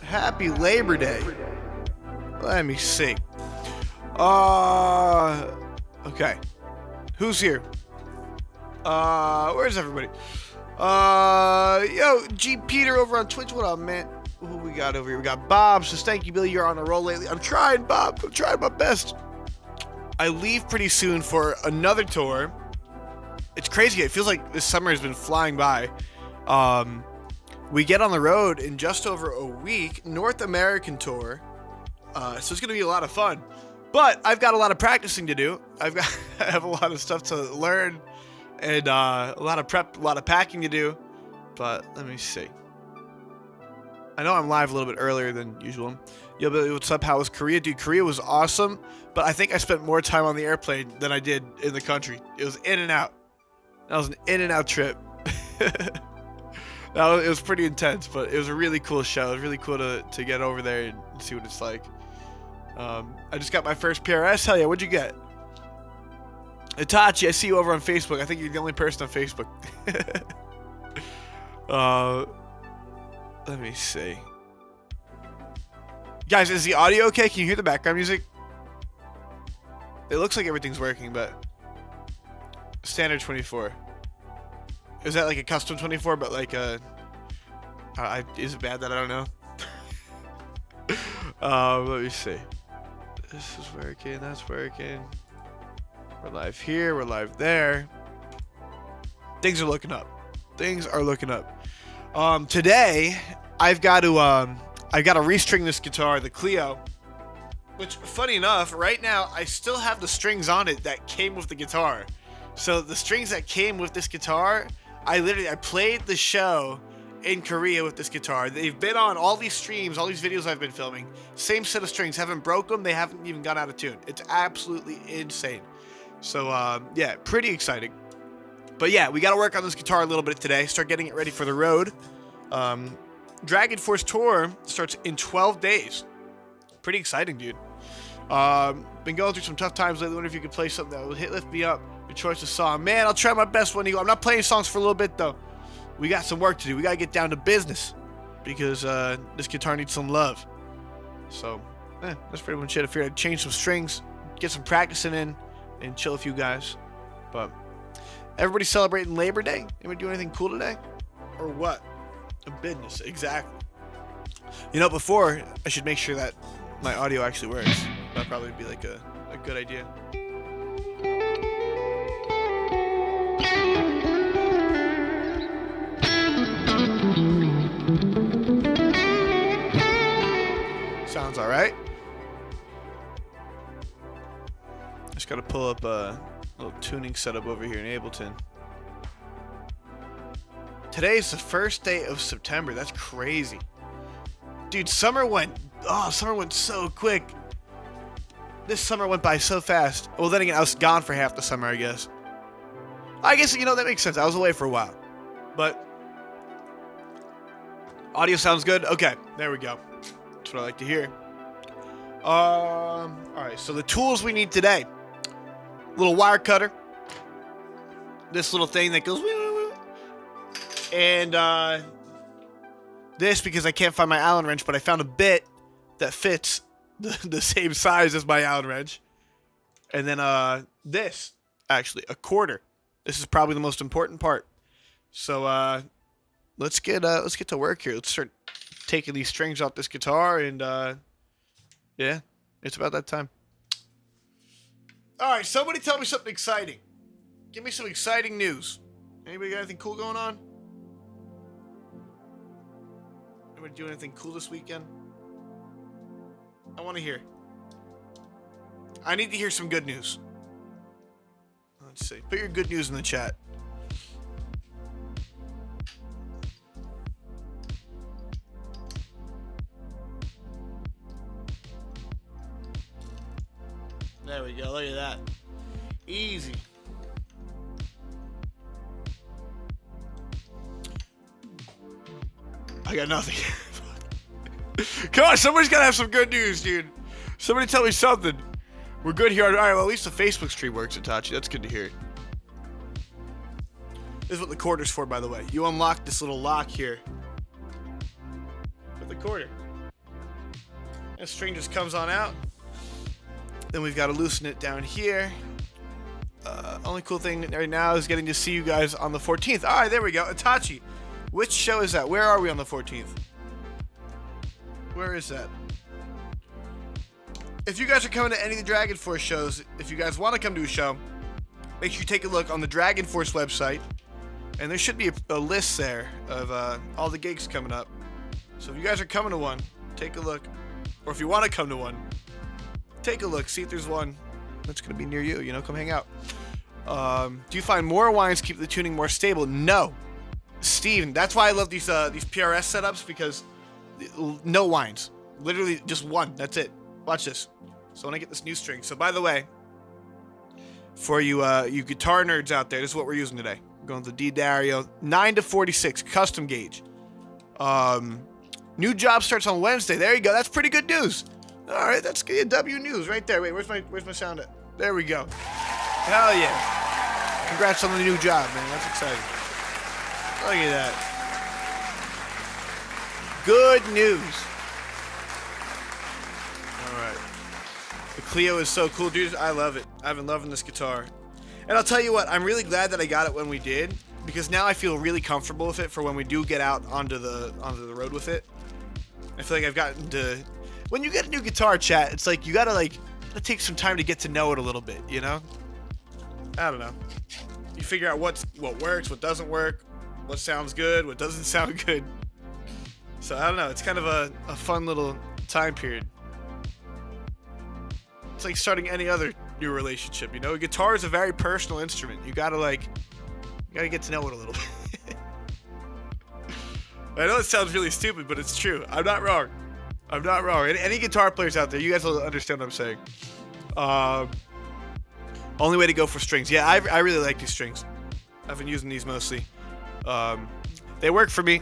Happy Labor Day. Let me see. Okay. Who's here? Where's everybody? Yo, G Peter over on Twitch. What up, man? Who we got over here? We got Bob. Says, thank you, Billy. You're on a roll lately. I'm trying, Bob. I'm trying my best. I leave pretty soon for another tour. It's crazy. It feels like this summer has been flying by. We get on the road in just over a week, North American tour. So it's going to be a lot of fun. But I've got a lot of practicing to do. I have a lot of stuff to learn and a lot of prep, a lot of packing to do. But let me see. I know I'm live a little bit earlier than usual. Yo, Billy, what's up? How was Korea? Dude, Korea was awesome. But I think I spent more time on the airplane than I did in the country. It was in and out. That was an in and out trip. It was pretty intense, but it was a really cool show. It was really cool to get over there and see what it's like. I just got my first PRS. Hell yeah, what'd you get? Itachi, I see you over on Facebook. I think you're the only person on Facebook. Let me see. Guys, is the audio okay? Can you hear the background music? It looks like everything's working, but... Standard 24. Is that like a custom 24, but like a... is it bad that I don't know? Let me see. This is working, that's working. We're live here, we're live there. Things are looking up. Things are looking up. Today, I've got to restring this guitar, the Clio. Which, funny enough, right now, I still have the strings on it that came with the guitar. So the strings that came with this guitar... I played the show in Korea with this guitar. They've been on all these streams, all these videos I've been filming. Same set of strings, haven't broke them. They haven't even gone out of tune. It's absolutely insane. So, yeah, pretty exciting. But yeah, we got to work on this guitar a little bit today. Start getting it ready for the road. DragonForce Tour starts in 12 days. Pretty exciting, dude. Been going through some tough times lately. Wonder if you could play something that would lift me up. Your choice of song. Man, I'll try my best when you go. I'm not playing songs for a little bit, though. We got some work to do. We got to get down to business. Because this guitar needs some love. So, that's pretty much it. I figured I'd change some strings, get some practicing in, and chill a few guys. But everybody celebrating Labor Day? Anybody do anything cool today? Or what? A business, exactly. You know, before, I should make sure that my audio actually works. That'd probably be like a good idea. Sounds alright. Just gotta pull up a little tuning setup over here in Ableton. Today's the first day of September. That's crazy. Dude, summer went so quick. This summer went by so fast. Well, then again, I was gone for half the summer, I guess. I guess, you know, that makes sense. I was away for a while. But audio sounds good? Okay, there we go. That's what I like to hear. Alright, so the tools we need today. Little wire cutter. This little thing that goes... And, this, because I can't find my Allen wrench, but I found a bit that fits the same size as my Allen wrench. And then, this, actually, a quarter. This is probably the most important part. So, let's get to work here. Let's start taking these strings off this guitar, and, yeah, it's about that time. Alright, somebody tell me something exciting. Give me some exciting news. Anybody got anything cool going on? Anybody do anything cool this weekend? I want to hear. I need to hear some good news. Let's see. Put your good news in the chat. There we go. Look at that. Easy. I got nothing. Come on, somebody's got to have some good news, dude. Somebody tell me something. We're good here. All right, well, at least the Facebook stream works, Itachi. That's good to hear. This is what the quarter's for, by the way. You unlock this little lock here with the quarter. That string just comes on out. Then we've got to loosen it down here. Only cool thing right now is getting to see you guys on the 14th. All right, there we go. Itachi, which show is that? Where are we on the 14th? Where is that? If you guys are coming to any of the DragonForce shows, if you guys want to come to a show, make sure you take a look on the DragonForce website. And there should be a list there of all the gigs coming up. So if you guys are coming to one, take a look. Or if you want to come to one, take a look. See if there's one that's going to be near you. You know, come hang out. Do you find more wines keep the tuning more stable? No. Steven, that's why I love these PRS setups, because no wines. Literally just one. That's it. Watch this. So when I get this new string. So by the way, for you you guitar nerds out there, this is what we're using today. We're going with the D Dario 9-46 custom gauge. New job starts on Wednesday. There you go. That's pretty good news. All right, that's good. W news right there. Wait, where's my sound at? There we go. Hell yeah. Congrats on the new job, man. That's exciting. Look at that. Good news. All right. The Clio is so cool, dude. I love it. I've been loving this guitar. And I'll tell you what, I'm really glad that I got it when we did, because now I feel really comfortable with it for when we do get out onto the road with it. I feel like I've gotten to... When you get a new guitar, chat, it's like you gotta take some time to get to know it a little bit, you know? I don't know. You figure out what works, what doesn't work, what sounds good, what doesn't sound good. So I don't know, it's kind of a fun little time period. It's like starting any other new relationship, you know? Guitar is a very personal instrument. You gotta get to know it a little bit. I know it sounds really stupid, but it's true. I'm not wrong. I'm not wrong. Any guitar players out there, you guys will understand what I'm saying. Only way to go for strings. Yeah, I really like these strings. I've been using these mostly. They work for me.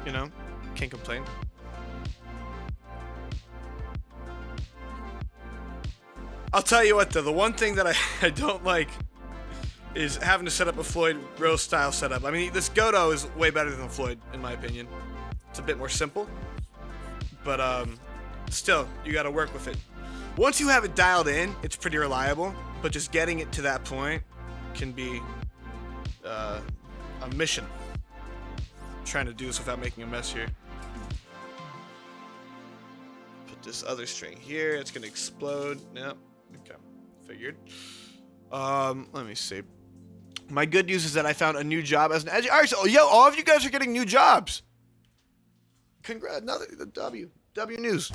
You know, can't complain. I'll tell you what though, the one thing that I don't like is having to set up a Floyd Rose style setup. I mean, this Godot is way better than Floyd, in my opinion. It's a bit more simple, but still, you got to work with it. Once you have it dialed in, it's pretty reliable, but just getting it to that point can be a mission. I'm trying to do this without making a mess here. Put this other string here. It's gonna explode. Yep. Okay. Figured. Let me see. My good news is that I found a new job as an educator. All right, so, yo, all of you guys are getting new jobs. Congrats, another W news.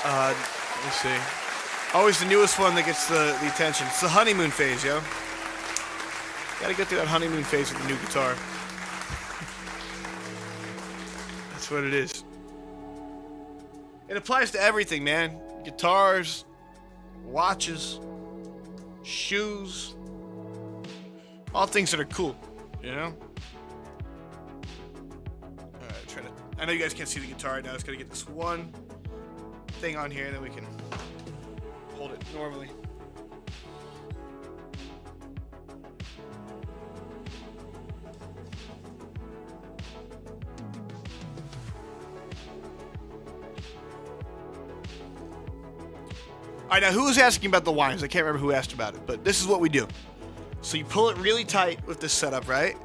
Let me see. Always the newest one that gets the attention. It's the honeymoon phase, yo. Gotta get through that honeymoon phase with the new guitar. That's what it is. It applies to everything, man. Guitars, watches, shoes, all things that are cool, you know? Alright, I know you guys can't see the guitar right now. I just gotta get this one thing on here and then we can hold it normally. Alright, now who was asking about the winds? I can't remember who asked about it, but this is what we do. So you pull it really tight with this setup, right?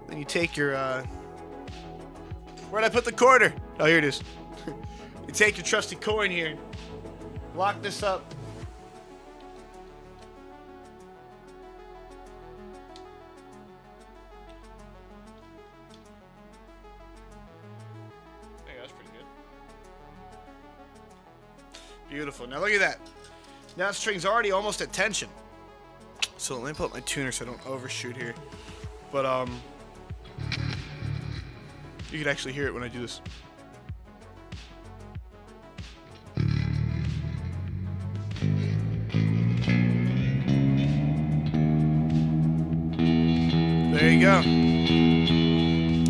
Then you take your, where'd I put the quarter? Oh, here it is. You take your trusty coin here, lock this up. There you go, that's pretty good. Beautiful. Now look at that. Now the string's already almost at tension. So let me put my tuner so I don't overshoot here. But you can actually hear it when I do this. There you go.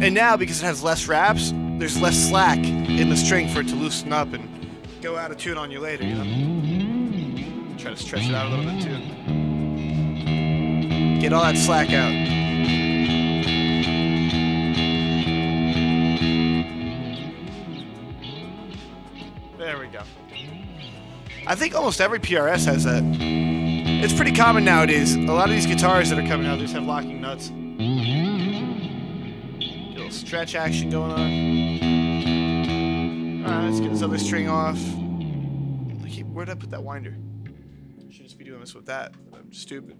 And now, because it has less wraps, there's less slack in the string for it to loosen up and go out of tune on you later, you know? Try to stretch it out a little bit too. Get all that slack out. There we go. I think almost every PRS has that. It's pretty common nowadays. A lot of these guitars that are coming out just have locking nuts. Get a little stretch action going on. Alright, let's get this other string off. Where did I put that winder? I should just be doing this with that. I'm stupid.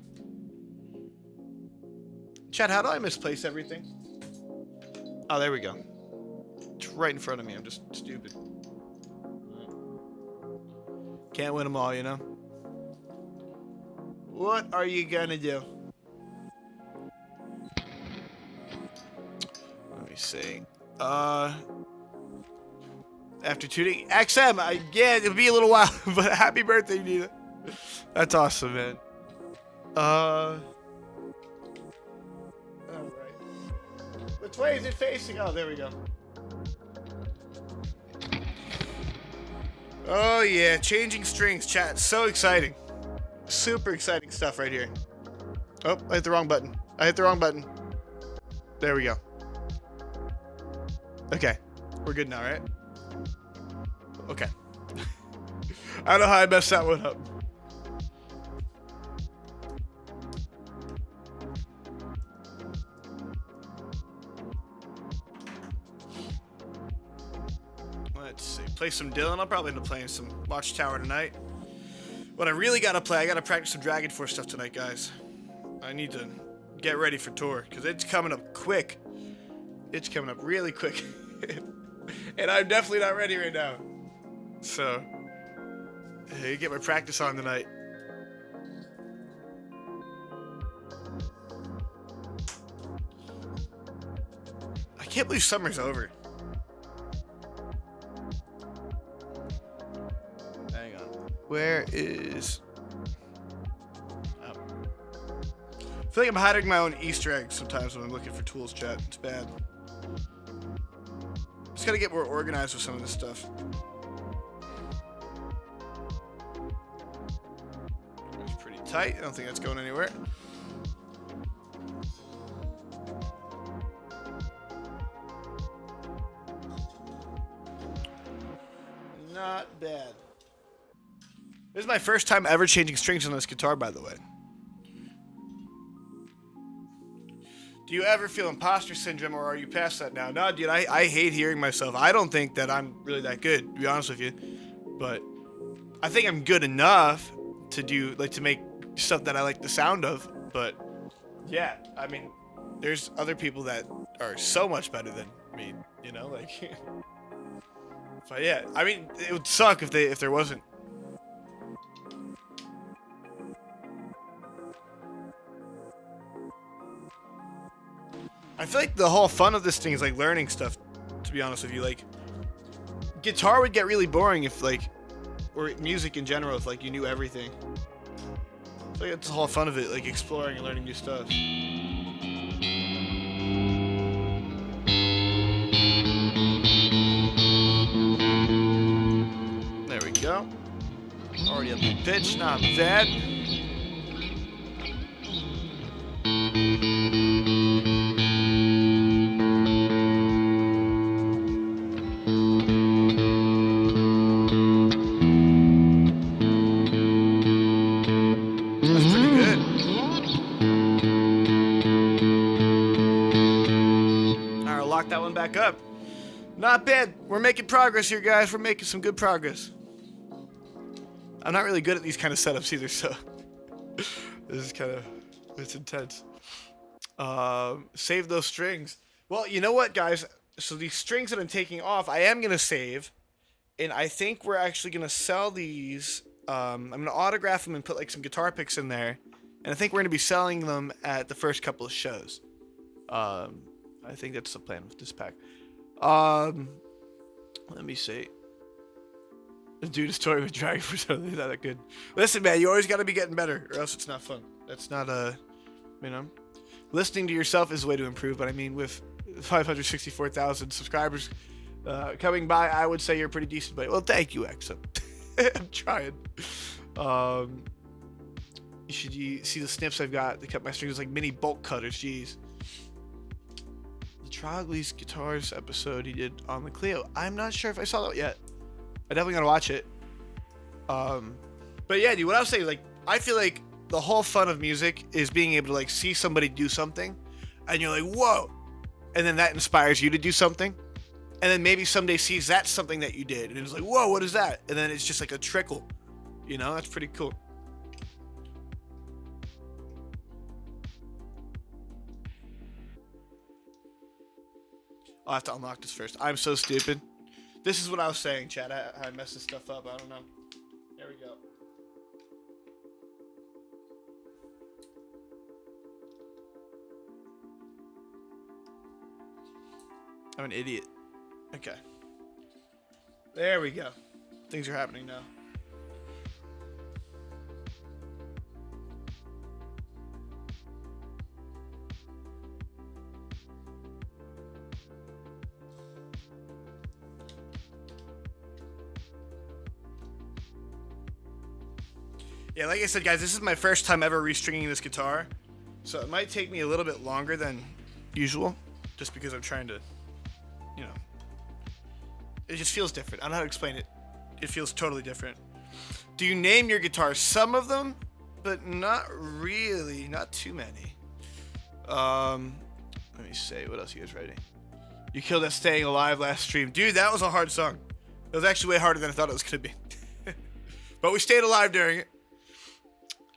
Chad, how do I misplace everything? Oh, there we go. It's right in front of me. I'm just stupid. Can't win them all, you know? What are you gonna do? Let me see. After 2 days, XM, yeah, it'll be a little while, but happy birthday, Nina. That's awesome, man. Alright. Which way is it facing? Oh, there we go. Oh, yeah, changing strings, chat. So exciting. Super exciting stuff right here. Oh, I hit the wrong button. There we go. Okay, we're good now, right? Okay. I don't know how I messed that one up. Let's see. Play some Dylan. I'll probably end up playing some Watchtower tonight. What I really gotta play, I gotta practice some DragonForce stuff tonight, guys. I need to get ready for tour, because it's coming up quick. It's coming up really quick. And I'm definitely not ready right now. So, hey, get my practice on tonight. I can't believe summer's over. Hang on. Where is... Oh. I feel like I'm hiding my own Easter eggs sometimes when I'm looking for tools, chat. It's bad. Just gotta get more organized with some of this stuff. tight. I don't think that's going anywhere. Not bad. This is my first time ever changing strings on this guitar, by the way. Do you ever feel imposter syndrome, or are you past that now? No, dude, I hate hearing myself. I don't think that I'm really that good, to be honest with you. But I think I'm good enough to do, like, to make stuff that I like the sound of. But yeah, I mean, there's other people that are so much better than me, you know, like. But yeah, I mean, it would suck if there wasn't. I feel like the whole fun of this thing is like learning stuff, to be honest with you. Like, guitar would get really boring if, like, or music in general, if, like, you knew everything. I feel like it's the whole fun of it, like exploring and learning new stuff. There we go. Already up the pitch, not bad. That one back up. Not bad. We're making progress here, guys. We're making some good progress. I'm not really good at these kind of setups either, so this is kind of, it's intense. Save those strings. Well, you know what, guys? So these strings that I'm taking off, I am going to save, and I think we're actually going to sell these. I'm going to autograph them and put, like, some guitar picks in there, and I think we're going to be selling them at the first couple of shows. I think that's the plan with this pack. Let me see. Dude, a story with DragonForce, not that good. Listen, man, you always got to be getting better, or else it's not fun. That's not you know, listening to yourself is the way to improve. But I mean, with 564,000 subscribers coming by, I would say you're pretty decent. But well, thank you, X. I'm trying. You see the snips I've got? They cut my strings like mini bolt cutters. Jeez. Trogley's guitars episode he did on the Clio. I'm not sure if I saw that yet. I definitely gotta watch it. But yeah, dude, what I was saying, like, I feel like the whole fun of music is being able to, like, see somebody do something, and you're like, whoa, and then that inspires you to do something, and then maybe someday sees that's something that you did, and it's like, whoa, what is that? And then it's just like a trickle, you know? That's pretty cool. I'll have to unlock this first. I'm so stupid. This is what I was saying, chat. I messed this stuff up. I don't know. There we go. I'm an idiot. Okay. There we go. Things are happening now. Yeah, like I said, guys, this is my first time ever restringing this guitar, so it might take me a little bit longer than usual, just because I'm trying to, you know, it just feels different. I don't know how to explain it. It feels totally different. Do you name your guitars? Some of them, but not really, not too many. Let me see, what else are you guys writing? You killed us staying alive last stream. Dude, that was a hard song. It was actually way harder than I thought it was going to be. But we stayed alive during it.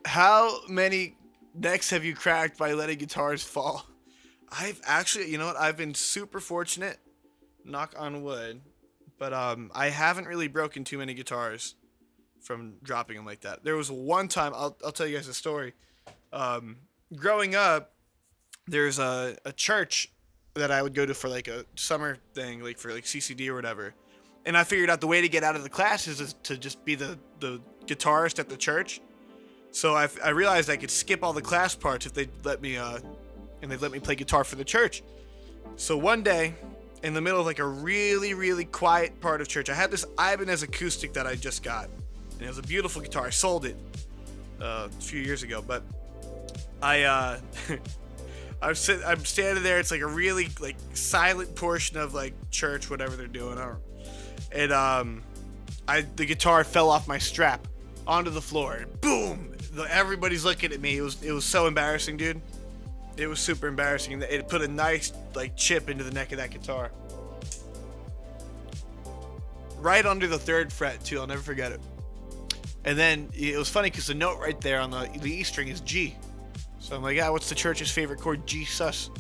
How many necks have you cracked by letting guitars fall? I've actually, you know what? I've been super fortunate, knock on wood, but I haven't really broken too many guitars from dropping them like that. There was one time, I'll tell you guys a story. Growing up, there's a church that I would go to for like a summer thing, like for like CCD or whatever. And I figured out the way to get out of the classes is to just be the guitarist at the church. So I realized I could skip all the class parts if they'd let me, and they'd let me play guitar for the church. So one day, in the middle of like a really, really quiet part of church, I had this Ibanez acoustic that I just got. And it was a beautiful guitar. I sold it. a few years ago, but I'm standing there. It's like a really like silent portion of like church, whatever they're doing, and the guitar fell off my strap onto the floor, and boom! Everybody's looking at me. It was so embarrassing, dude. It was super embarrassing. It put a nice like chip into the neck of that guitar, right under the 3rd fret too. I'll never forget it. And then it was funny because the note right there on the E string is G. So I'm like, what's the church's favorite chord? G sus.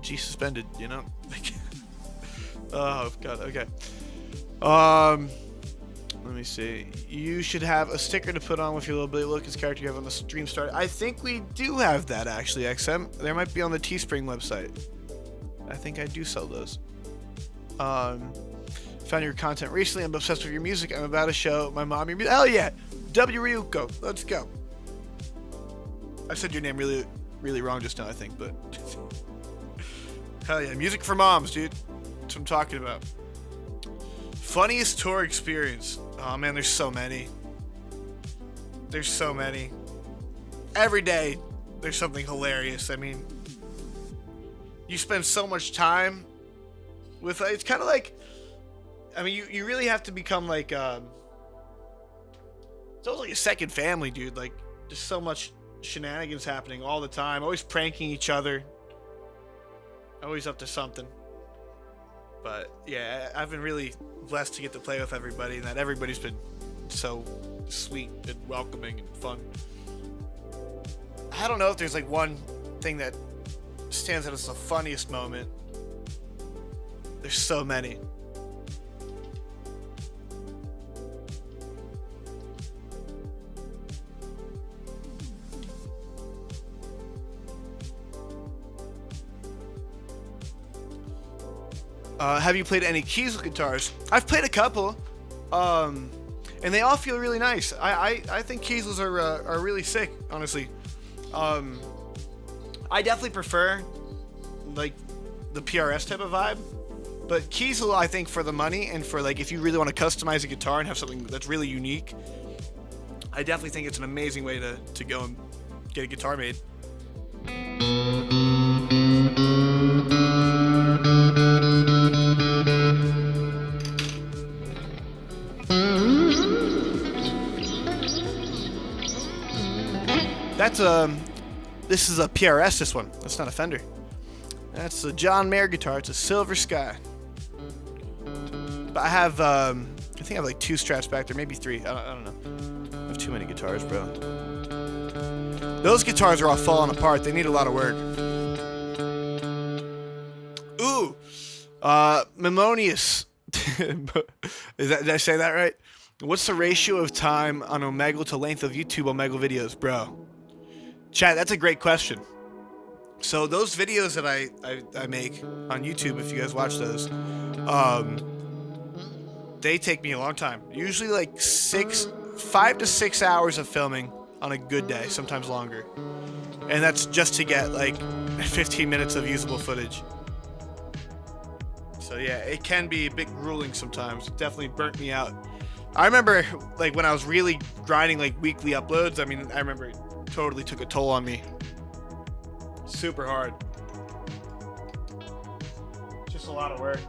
G suspended, you know? Oh, God, okay. Let me see. You should have a sticker to put on with your little Billy Wilkins character you have on the stream start. I think we do have that, actually, XM. There might be on the Teespring website. I think I do sell those. Found your content recently. I'm obsessed with your music. I'm about to show my mom your music. Hell yeah! W. Ryuko. Let's go. I said your name really, really wrong just now, I think, but... Hell yeah. Music for moms, dude. That's what I'm talking about. Funniest tour experience. Oh, man, there's so many. There's so many. Every day, there's something hilarious. I mean, you spend so much time with... It's kind of like... I mean, you really have to become like... It's almost like a second family, dude. Like, just so much shenanigans happening all the time. Always pranking each other. Always up to something. But, yeah, I've been really blessed to get to play with everybody. And that everybody's been so sweet and welcoming and fun. I don't know if there's like one thing that stands out as the funniest moment. There's so many. Have you played any keys guitars? I've played a couple, and they all feel really nice. I think keys are really sick, honestly. I definitely prefer like the PRS type of vibe, but Kiesel, I think, for the money and for like if you really want to customize a guitar and have something that's really unique, I definitely think it's an amazing way to go and get a guitar made. That's this is a PRS, this one. That's not a Fender. That's a John Mayer guitar. It's a Silver Sky. But I have, I think I have like 2 Strats back there, maybe 3. I don't know. I have too many guitars, bro. Those guitars are all falling apart. They need a lot of work. Ooh, Memonius. Did I say that right? What's the ratio of time on Omegle to length of YouTube Omegle videos, bro? Chat, that's a great question. So those videos that I make on YouTube, if you guys watch those, they take me a long time. Usually like 5 to 6 hours of filming on a good day, sometimes longer. And that's just to get like 15 minutes of usable footage. So yeah, it can be a bit grueling sometimes. It definitely burnt me out. I remember like when I was really grinding like weekly uploads, I mean, I remember it totally took a toll on me. Super hard. Just a lot of work.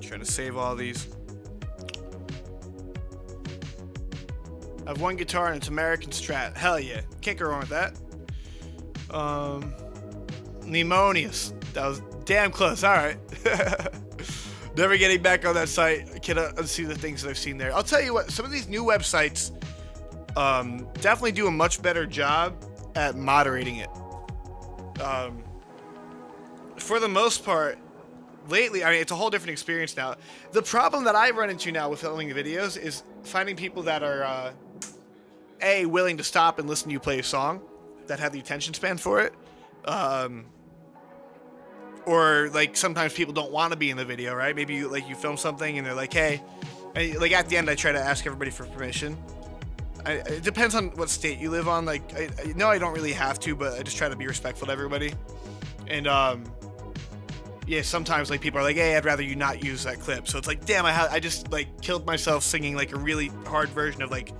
Trying to save all these. I have one guitar and it's American Strat. Hell yeah. Can't go wrong with that. Pneumonius. That was damn close. Alright. Never getting back on that site. I cannot unsee the things that I've seen there. I'll tell you what, some of these new websites definitely do a much better job at moderating it. for the most part, lately, I mean, it's a whole different experience now. The problem that I run into now with filming the videos is finding people that are, A, willing to stop and listen to you play a song, that have the attention span for it. Or, like, sometimes people don't want to be in the video, right? Maybe, you film something and they're like, hey, and, like, at the end, I try to ask everybody for permission. It depends on what state you live on. Like, I don't really have to, but I just try to be respectful to everybody. And, yeah, sometimes, like, people are like, hey, I'd rather you not use that clip. So it's like, damn, I just, like, killed myself singing, like, a really hard version of, like,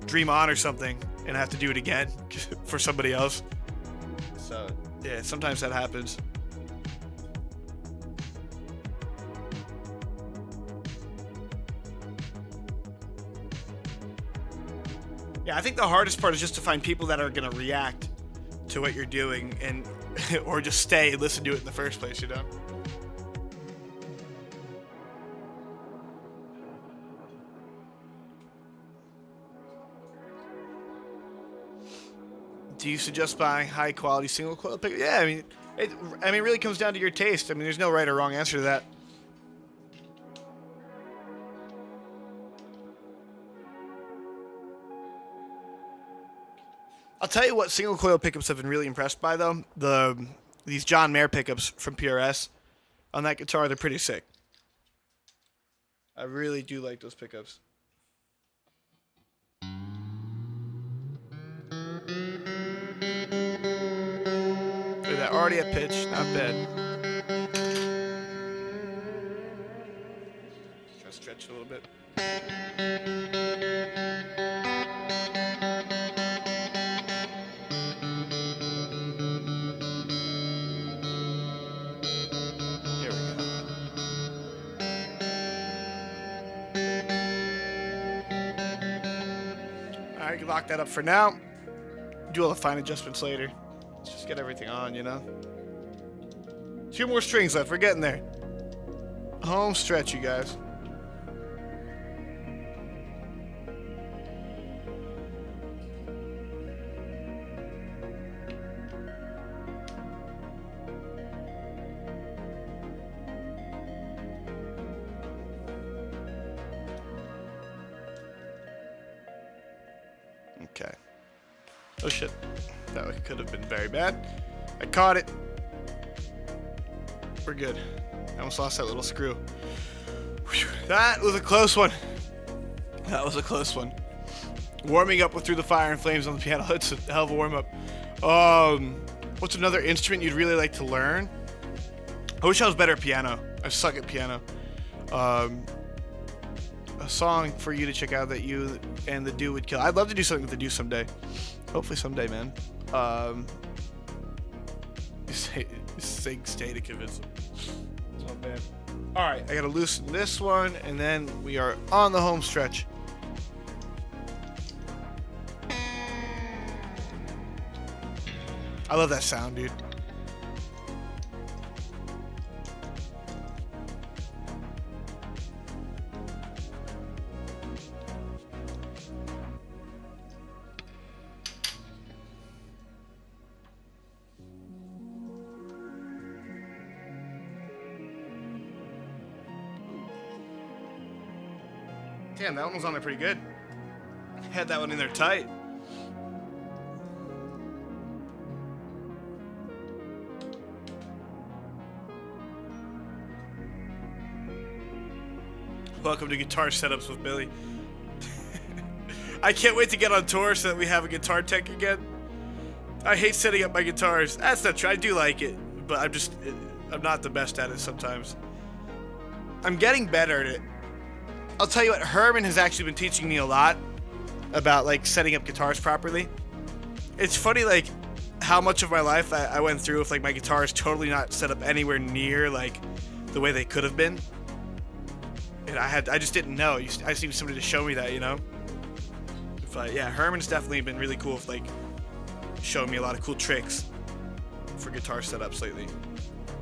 Dream On or something, and I have to do it again for somebody else. So, yeah, sometimes that happens. Yeah, I think the hardest part is just to find people that are going to react to what you're doing and or just stay and listen to it in the first place, you know? Do you suggest buying high quality single coil pick? Yeah, I mean, it really comes down to your taste. I mean, there's no right or wrong answer to that. I'll tell you what single coil pickups have been really impressed by, though. These John Mayer pickups from PRS on that guitar, they're pretty sick. I really do like those pickups. Look at that, already at pitch, not bad. Try to stretch it a little bit. Alright, lock that up for now. Do all the fine adjustments later. Let's just get everything on, you know? 2 more strings left. We're getting there. Home stretch, you guys. Okay. Oh shit. That could have been very bad. I caught it. We're good. I almost lost that little screw. Whew. That was a close one. That was a close one. Warming up with Through the Fire and Flames on the piano. It's a hell of a warm up. What's another instrument you'd really like to learn? I wish I was better at piano. I suck at piano. A song for you to check out that you and the Do would kill. I'd love to do something with the Do someday. Hopefully someday, man. Sing Stay to convince him. It's not bad. Alright, I gotta loosen this one, and then we are on the home stretch. I love that sound, dude. Damn, that one was on there pretty good. Had that one in there tight. Welcome to Guitar Setups with Billy. I can't wait to get on tour so that we have a guitar tech again. I hate setting up my guitars. That's not true. I do like it, but I'm not the best at it sometimes. I'm getting better at it. I'll tell you what, Herman has actually been teaching me a lot about, like, setting up guitars properly. It's funny, like, how much of my life I went through with, like, my guitars totally not set up anywhere near, like, the way they could have been. And I just didn't know. I just needed somebody to show me that, you know? But, yeah, Herman's definitely been really cool with, like, showing me a lot of cool tricks for guitar setups lately.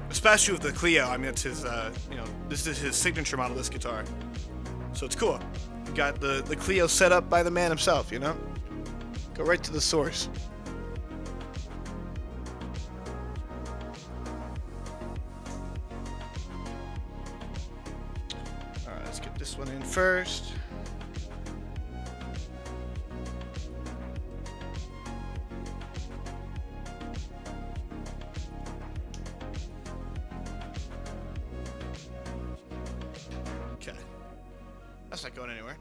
Especially with the Clio. I mean, it's his, you know, this is his signature model, this guitar. So it's cool. You got the Clio set up by the man himself, you know? Go right to the source. one in first. Okay. That's not going anywhere.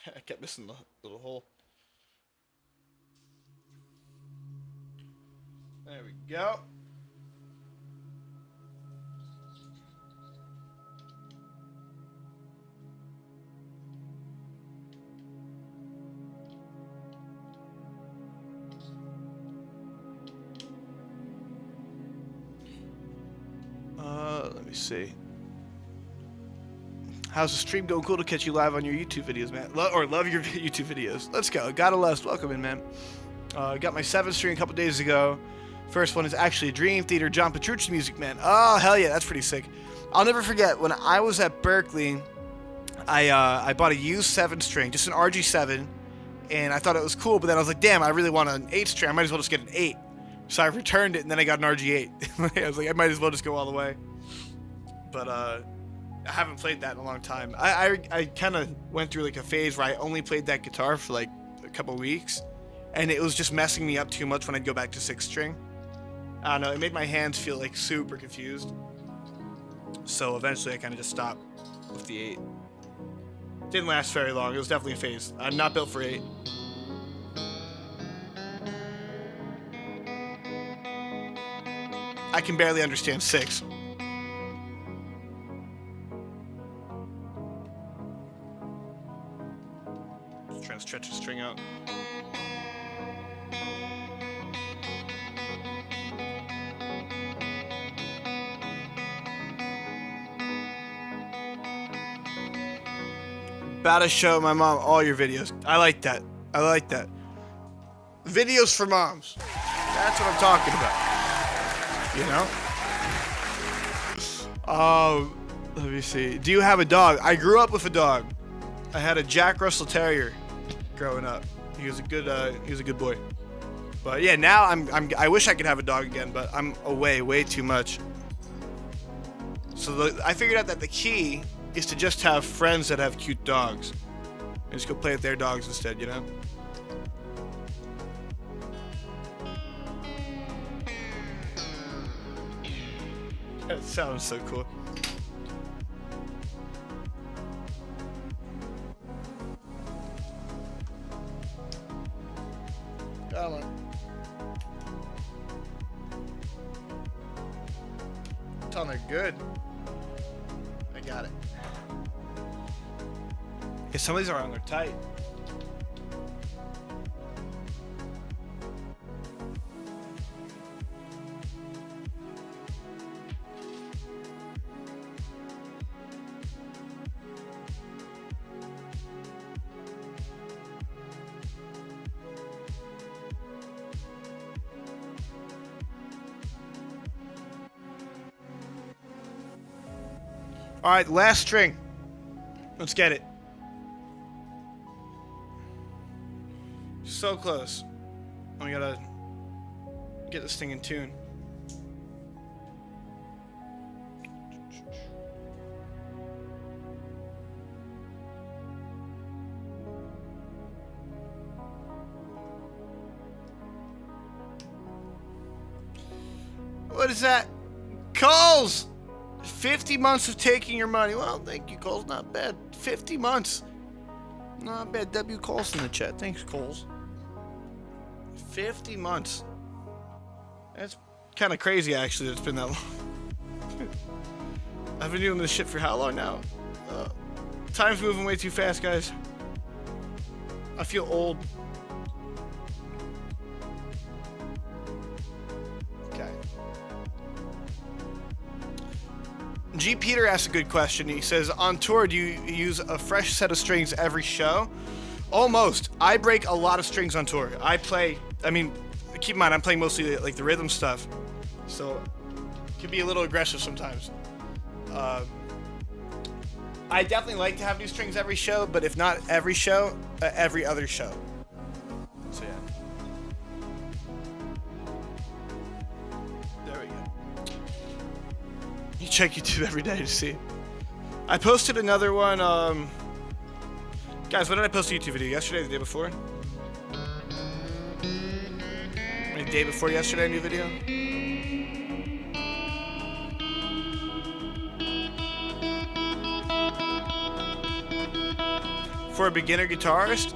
I kept missing the little hole. There we go. Let me see. How's the stream going? Cool to catch you live on your YouTube videos, man. Love your YouTube videos. Let's go. Gotta love. Welcome in, man. Got my 7th stream a couple days ago. First one is actually Dream Theater, John Petrucci music, man. Oh, hell yeah. That's pretty sick. I'll never forget when I was at Berkeley, I bought a used 7-string, just an RG7, and I thought it was cool, but then I was like, damn, I really want an 8-string. I might as well just get an 8. So I returned it, and then I got an RG8. I was like, I might as well just go all the way. But, I haven't played that in a long time. I kind of went through like a phase where I only played that guitar for like a couple weeks, and it was just messing me up too much when I'd go back to 6-string. I don't know, it made my hands feel like super confused. So eventually I kind of just stopped with the 8. Didn't last very long. It was definitely a phase. I'm not built for 8. I can barely understand 6. Trying to stretch the string out. About to show my mom all your videos. I like that. I like that. Videos for moms. That's what I'm talking about. You know? Oh, let me see. Do you have a dog? I grew up with a dog. I had a Jack Russell Terrier growing up. He was a good boy. But yeah, now I wish I could have a dog again, but I'm away way too much. So I figured out that the key is to just have friends that have cute dogs. And just go play with their dogs instead, you know? That sounds so cool. Come on. Telling they're good. I got it. Yeah, some of these are on, they're tight. All right, last string. Let's get it. So close. We gotta get this thing in tune. What is that? Coles! 50 months of taking your money. Well, thank you, Coles. Not bad. 50 months. Not bad. W. Coles in the chat. Thanks, Coles. 50 months. That's kind of crazy, actually, that it's been that long. I've been doing this shit for how long now? Time's moving way too fast, guys. I feel old. Okay. G. Peter asked a good question. He says, on tour, do you use a fresh set of strings every show? Almost. I break a lot of strings on tour. I mean, keep in mind, I'm playing mostly like the rhythm stuff, so it can be a little aggressive sometimes. I definitely like to have new strings every show, but if not every show, every other show. So yeah. There we go. You check YouTube every day to see. I posted another one, guys, when did I post a YouTube video? Yesterday, the day before? The day before yesterday, a new video? For a beginner guitarist?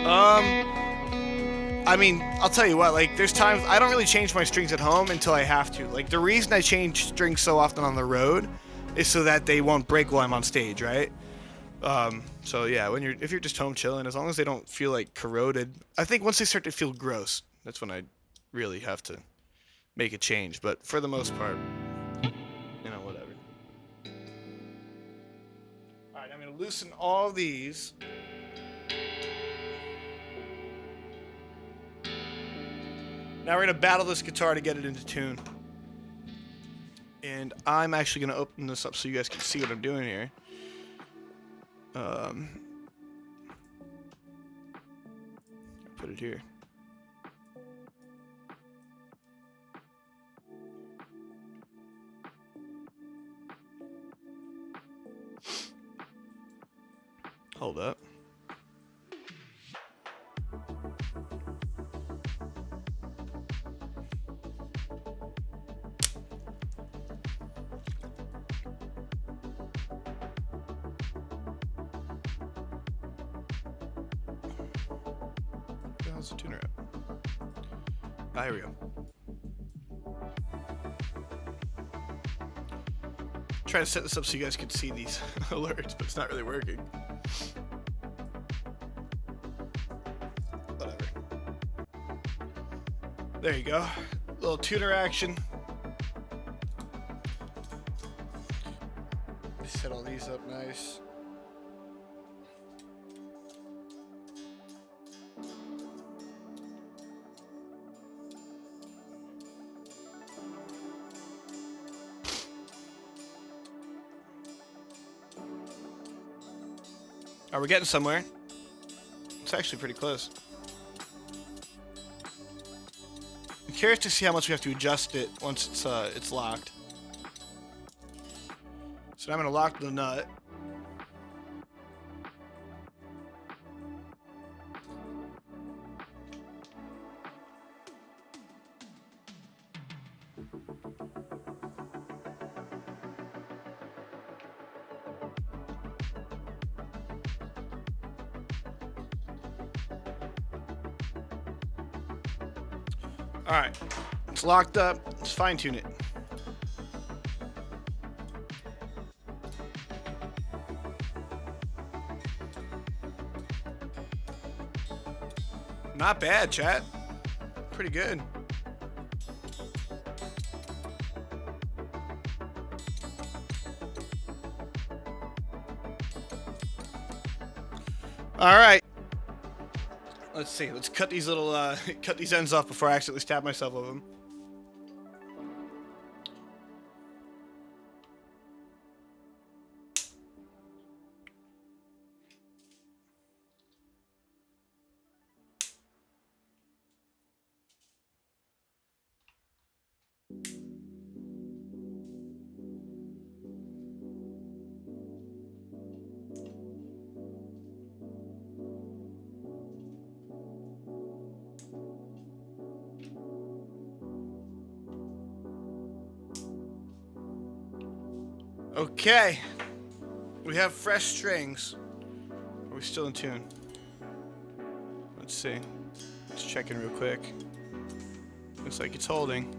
I mean, I'll tell you what, like, there's times I don't really change my strings at home until I have to. Like, the reason I change strings so often on the road is so that they won't break while I'm on stage, right? So yeah, if you're just home chilling, as long as they don't feel like corroded, I think once they start to feel gross, that's when I really have to make a change. But for the most part, you know, whatever. All right, I'm gonna loosen all these. Now we're gonna battle this guitar to get it into tune. And I'm actually gonna open this up so you guys can see what I'm doing here. Put it here. Hold up. How's the tuner up? Ah, here we go. Try to set this up so you guys can see these alerts, but it's not really working. Whatever. There you go. Little tuner action. Set all these up nice. Are we getting somewhere? It's actually pretty close. I'm curious to see how much we have to adjust it once it's locked. So now I'm gonna lock the nut. Alright, it's locked up. Let's fine tune it. Not bad, chat. Pretty good. Alright. Let's see. Let's cut these little cut these ends off before I accidentally stab myself with them. Okay, we have fresh strings. Are we still in tune? Let's see. Let's check in real quick. Looks like it's holding.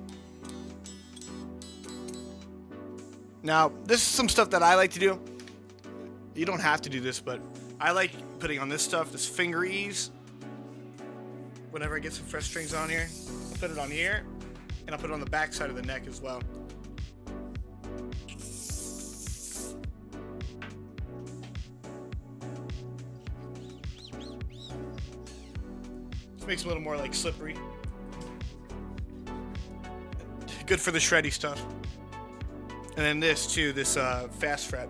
Now, this is some stuff that I like to do. You don't have to do this, but I like putting on this stuff, this finger ease. Whenever I get some fresh strings on here, I'll put it on here, and I'll put it on the back side of the neck as well. Makes it a little more like slippery. Good for the shreddy stuff. And then this too, this fast fret.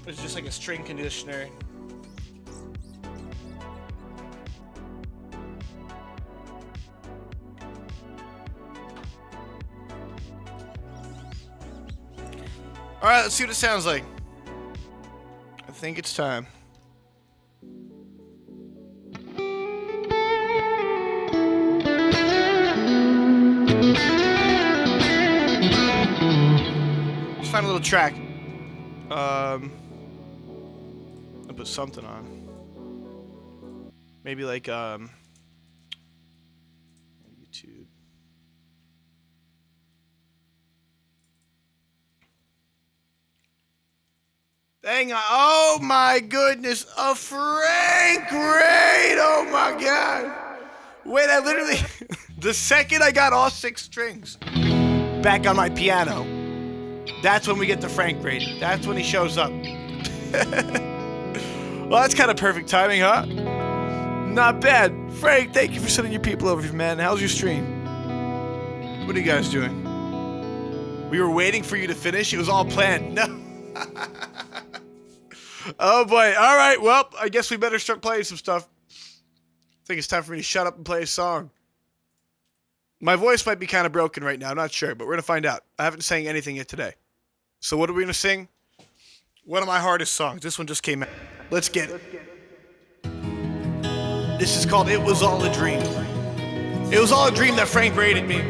It's just like a string conditioner. Alright, let's see what it sounds like. I think it's time. Let's find a little track. I'll put something on. Maybe like, YouTube. Dang, oh my goodness, a Frank Raid, oh my god. Wait, I literally, the second I got all 6 strings back on my piano, that's when we get the Frank Raid. That's when he shows up. Well, that's kind of perfect timing, huh? Not bad. Frank, thank you for sending your people over here, man. How's your stream? What are you guys doing? We were waiting for you to finish. It was all planned. No. Oh boy. All right. Well, I guess we better start playing some stuff. I think it's time for me to shut up and play a song. My voice might be kind of broken right now. I'm not sure, but we're going to find out. I haven't sang anything yet today. So what are we going to sing? One of my hardest songs. This one just came out. Let's get it. This is called It Was All a Dream. It was all a dream that Frank raided me.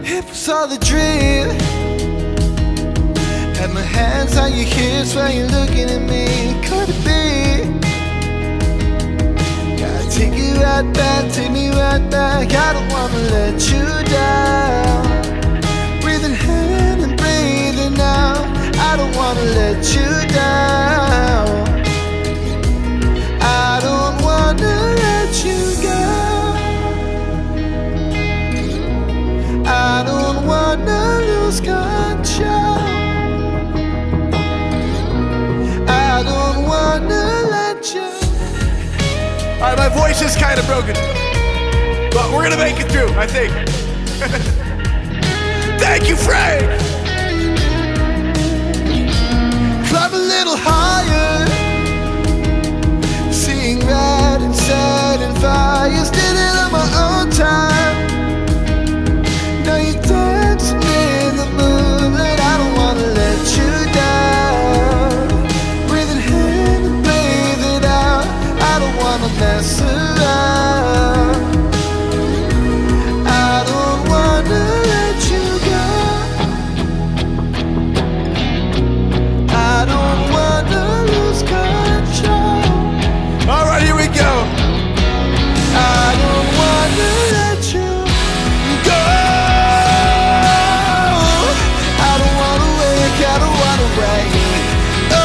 It was all a dream. Had my hands on your hips while you're looking at me. Could it be? Gotta take you right back, take me right back. I don't wanna let you down. Breathing in and breathing out. I don't wanna let you down. I don't wanna let you go. I don't wanna lose control. I don't wanna let you. Alright, my voice is kind of broken, but we're gonna make it through, I think. Thank you, Frank! Climb a little higher, seeing red and sad and fires. Did it on my own time. Now you're dancing in the moonlight. I don't wanna let you down. Breathing in and breathing out. I don't wanna mess around. I don't wanna let you go. I don't wanna lose control. Alright, here we go. I don't wanna let you go. I don't wanna wake, I don't wanna wait. Oh,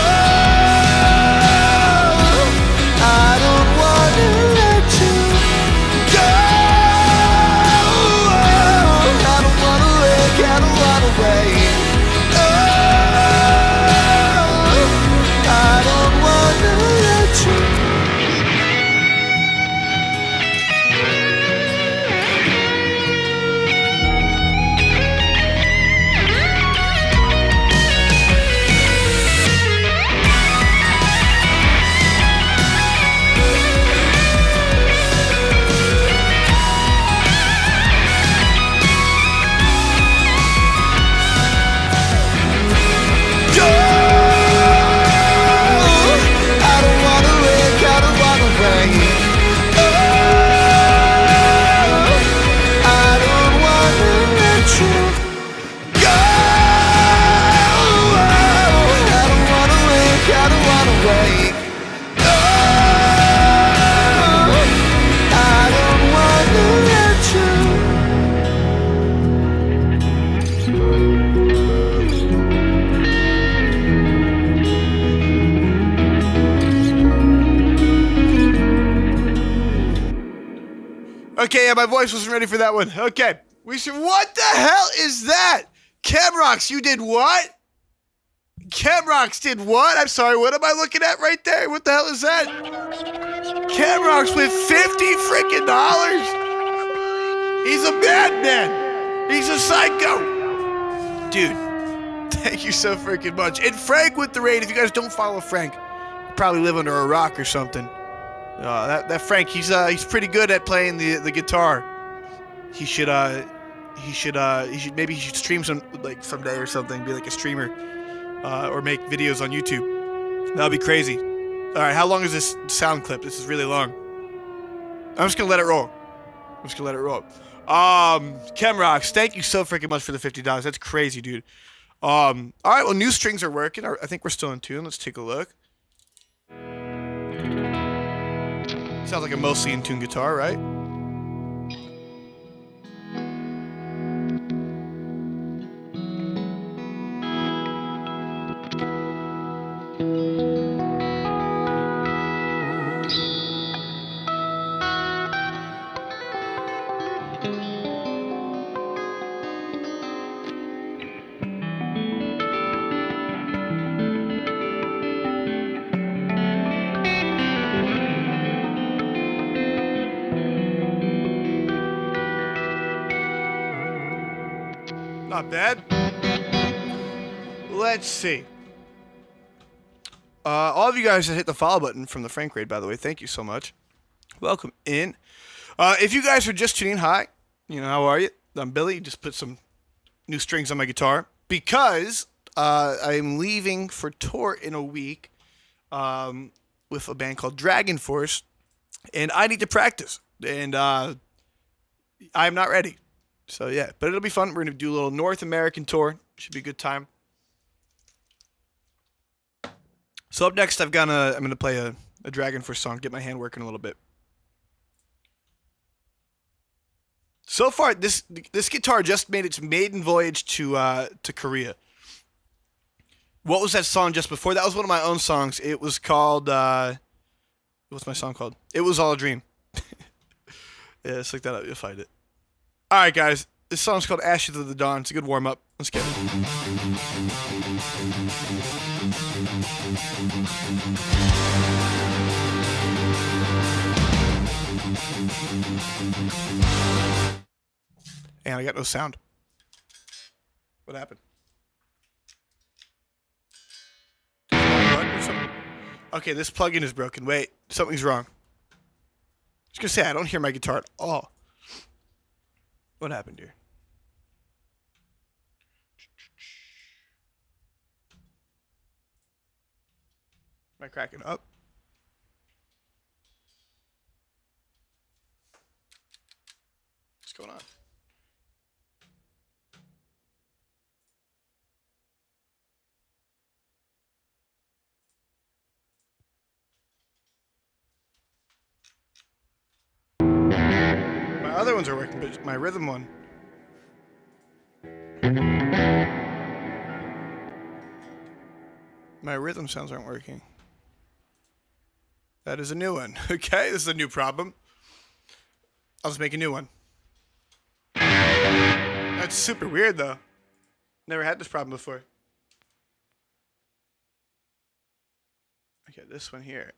I don't wanna let you go. I don't wanna wake, I don't wanna wait. Oh, I don't wanna let you. Okay, yeah, my voice wasn't ready for that one. Okay, we should. What the hell is that? Camrox, you did what? Camrox did what? I'm sorry, what am I looking at right there? What the hell is that? Camrox with $50 freaking dollars. He's a madman. He's a psycho! Dude, thank you so freaking much. And Frank with the raid. If you guys don't follow Frank, you probably live under a rock or something. That Frank, he's pretty good at playing the guitar. He should maybe stream someday or something, be like a streamer, or make videos on YouTube. That'd be crazy. All right, how long is this sound clip? This is really long. I'm just gonna let it roll. Chemrox, thank you so freaking much for the $50. That's crazy, dude. All right, well, new strings are working. I think we're still in tune. Let's take a look. Sounds like a mostly in tune guitar, right? Not bad. Let's see. All of you guys that hit the follow button from the Frank raid, by the way, thank you so much. Welcome in. If you guys are just tuning in, hi. How are you? I'm Billy. Just put some new strings on my guitar because I'm leaving for tour in a week with a band called DragonForce, and I need to practice, and I'm not ready. So yeah, but it'll be fun. We're gonna do a little North American tour. Should be a good time. So up next, I'm gonna play a DragonForce song. Get my hand working a little bit. So far, this guitar just made its maiden voyage to Korea. What was that song just before? That was one of my own songs. It was called what's my song called? It Was All a Dream. Yeah, let's look that up. You'll find it. All right, guys. This song's called Ashes of the Dawn. It's a good warm-up. Let's get it. And I got no sound. What happened? Okay, this plugin is broken. Wait, something's wrong. I was gonna say I don't hear my guitar at all. What happened here? Am I cracking up? What's going on? My other ones are working, but my rhythm one. My rhythm sounds aren't working. That is a new one. Okay, this is a new problem. I'll just make a new one. That's super weird, though. Never had this problem before. Okay, this one here.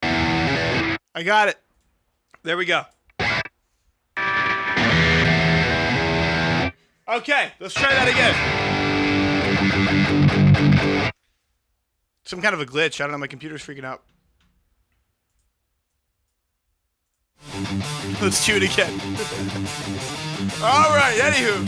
I got it. There we go. Okay, let's try that again. Some kind of a glitch. I don't know, my computer's freaking out. Let's do it again. All right, anywho.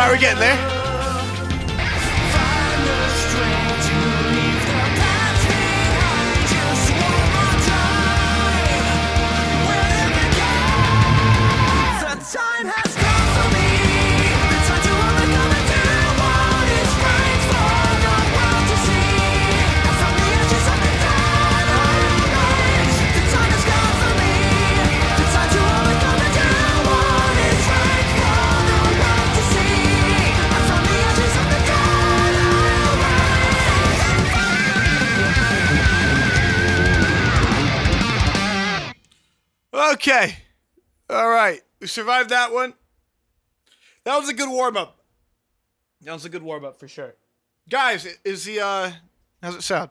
right, we're getting there. Okay. All right. We survived that one. That was a good warm-up. That was a good warm-up for sure. Guys, is the, how's it sound?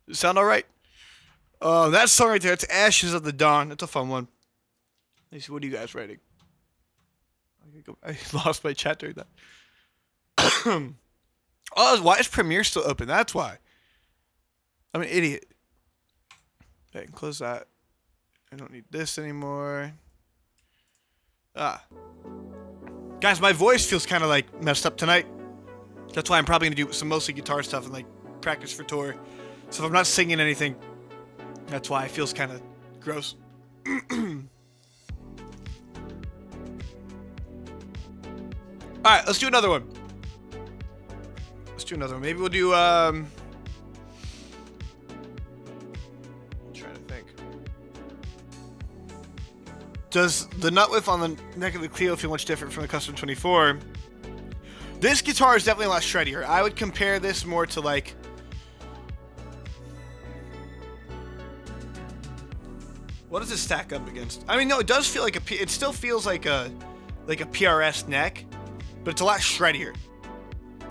Does it sound all right? That song right there, it's Ashes of the Dawn. It's a fun one. Let's see, what are you guys writing? I lost my chat during that. Oh, why is Premiere still open? That's why. I'm an idiot. Okay, close that. I don't need this anymore. Guys, my voice feels kind of like messed up tonight. That's why I'm probably going to do some mostly guitar stuff and like practice for tour. So if I'm not singing anything, that's why it feels kind of gross. Alright, let's do another one. Let's do another one. Maybe we'll do, I'm trying to think. Does the nut width on the neck of the Clio feel much different from the Custom 24? This guitar is definitely a lot shreddier. I would compare this more to like... What does it stack up against? I mean, no, it does feel like it still feels like a PRS neck, but it's a lot shreddier.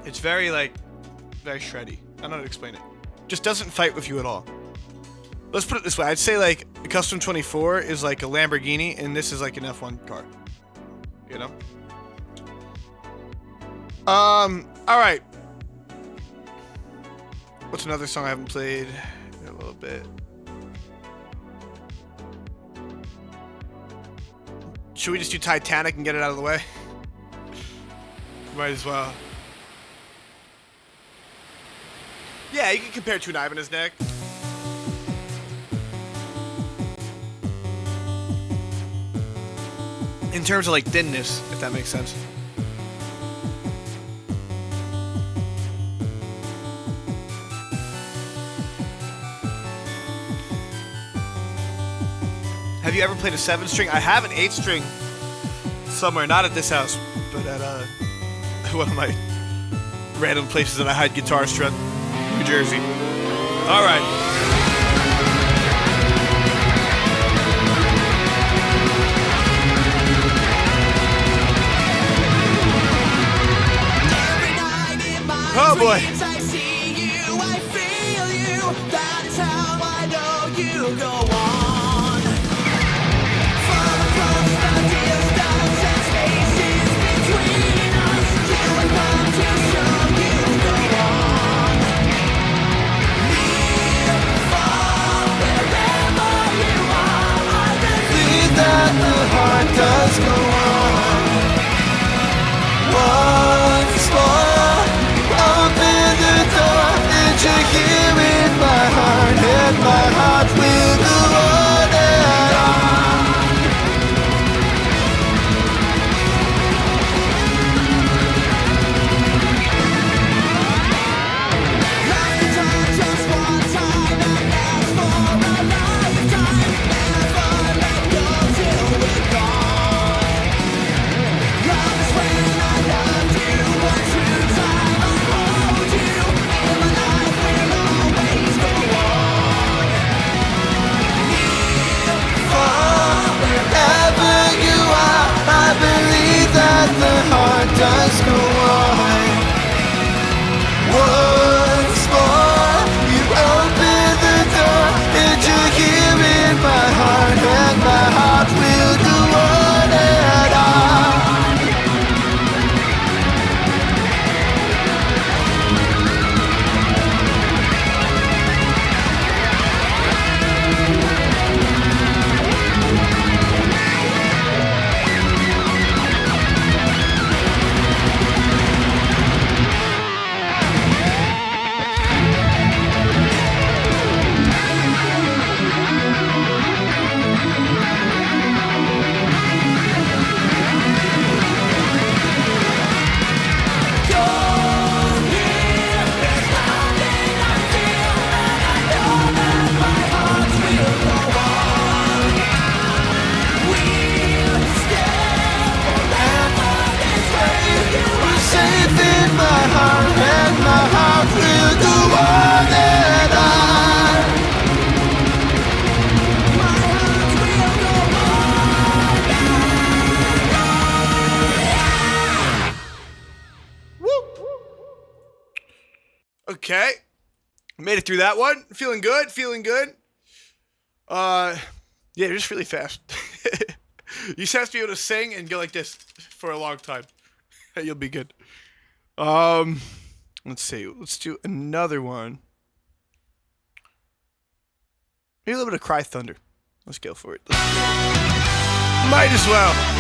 It's very shreddy. I don't know how to explain it. Just doesn't fight with you at all. Let's put it this way. I'd say like the Custom 24 is like a Lamborghini and this is like an F1 car. You know? Alright. What's another song I haven't played in a little bit? Should we just do Titanic and get it out of the way? Might as well. Yeah, you can compare it to an Ibanez neck. In terms of like thinness, if that makes sense. Have you ever played a 7-string? I have an 8-string somewhere, not at this house, but at one of my random places that I hide guitars from, New Jersey. All right. Oh boy. I see you, I feel you. That is how I know you go on. Far across the distance and spaces between us, you have come to show you go on. Near, far, wherever you are, I believe that the heart does go on. Once more. Open the door and you're here in my heart, and my heart will go on and on. Love the time just one time and last for a lifetime. Never let go till we're gone. Okay. Made it through that one. Feeling good. Feeling good. Yeah, just really fast. You just have to be able to sing and go like this for a long time. You'll be good. Let's see. Let's do another one. Maybe a little bit of Cry Thunder. Let's go for it. Might as well.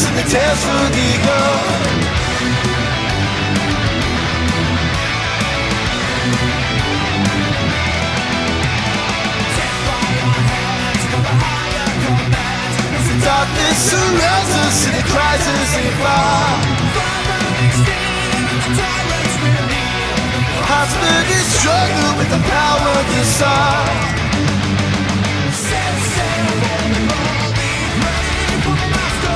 And the tales for the eagle. Take by our hands for the higher command. As the darkness surrounds us and it cries as they fly. The tyrants will kneel. Hearts burning struggle with the power of the sun. Set sail for the glory, ready for the master.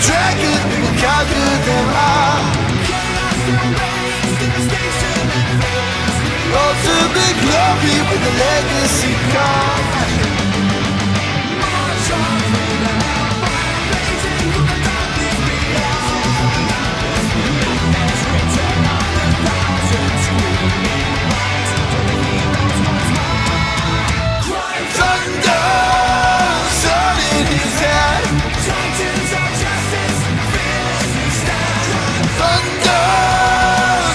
Dragon, we will conquer them all. Ultimate glory with the legacy comes. March on through the hellfire, blazing through the darkness beyond. Let's return on the thousand screaming lights for the heroes once more. Cry thunder, sun in his head. Titans of justice, fearlessly stand. Thunder,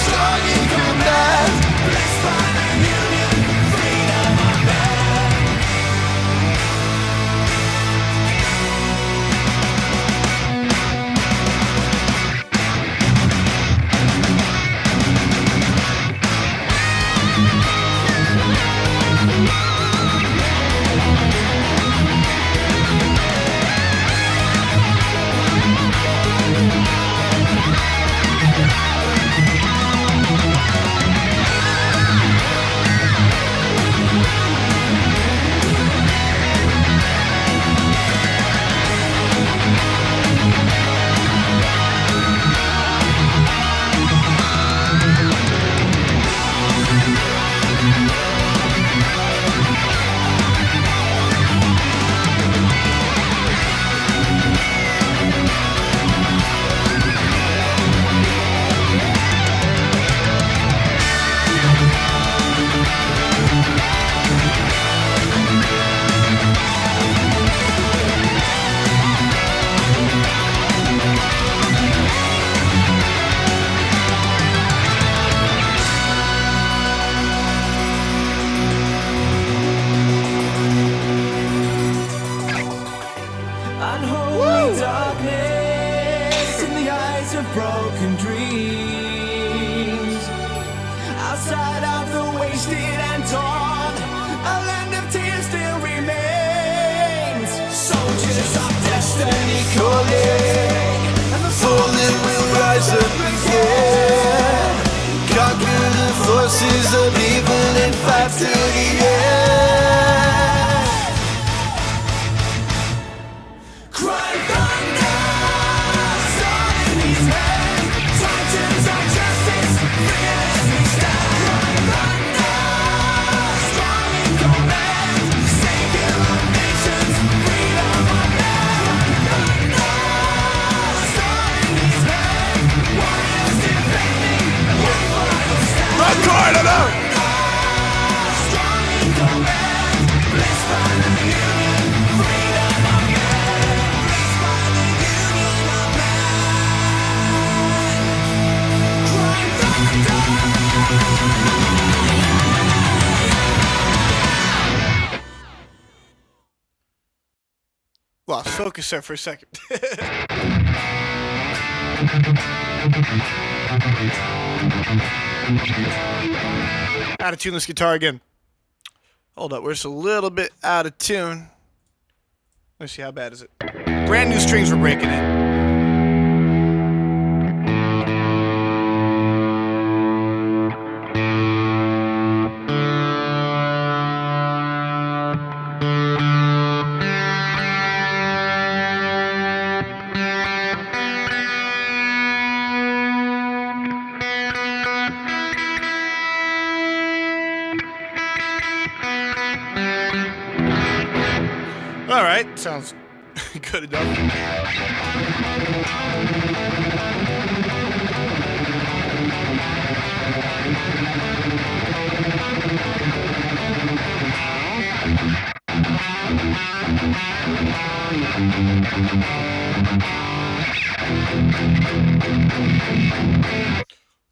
strong in command. Blessed by the union, freedom of man. Unholy darkness in the eyes of broken dreams. Outside of the wasted and torn, a land of tears still remains. Soldiers of destiny calling, and the fallen will rise up again. Conquer the forces of evil and fight to the end. Cry thunder, sun in his head. Titans of justice, fearlessly stand. Cry thunder. Lost focus there for a second. Out of tune this guitar again. Hold up, we're just a little bit out of tune. Let's see, how bad is it? Brand new strings were breaking in. All right, sounds good enough.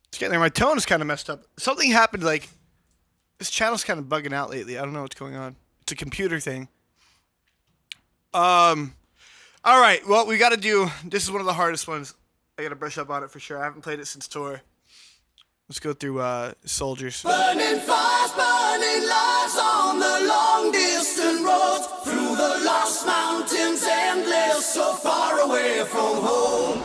It's getting there. My tone is kind of messed up. Something happened, like, this channel's kind of bugging out lately. I don't know what's going on. It's a computer thing. All right, well, we got to do, this is one of the hardest ones. I got to brush up on it for sure. I haven't played it since tour. Let's go through, Soldiers. Burning fires, burning lives on the long distant roads, through the lost mountains, endless, so far away from home.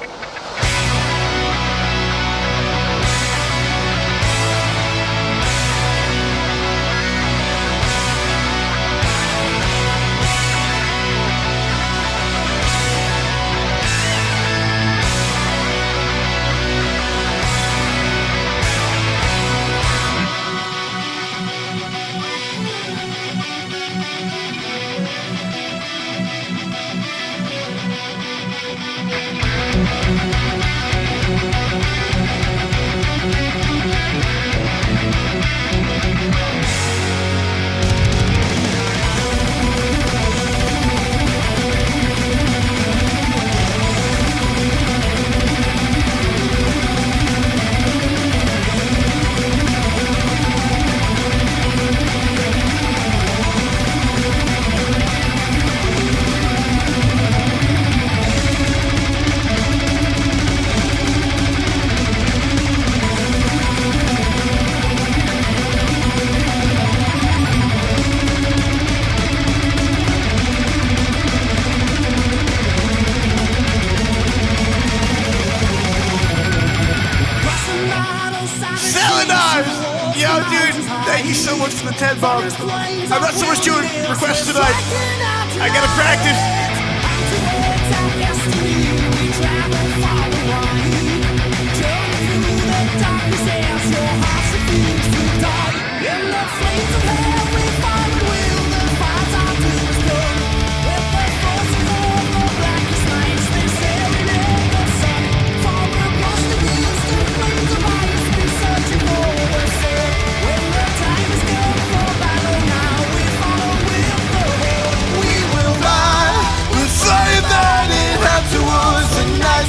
Yo, dude, thank you so much for the 10 bombs. I'm not so much doing requests tonight. I gotta practice.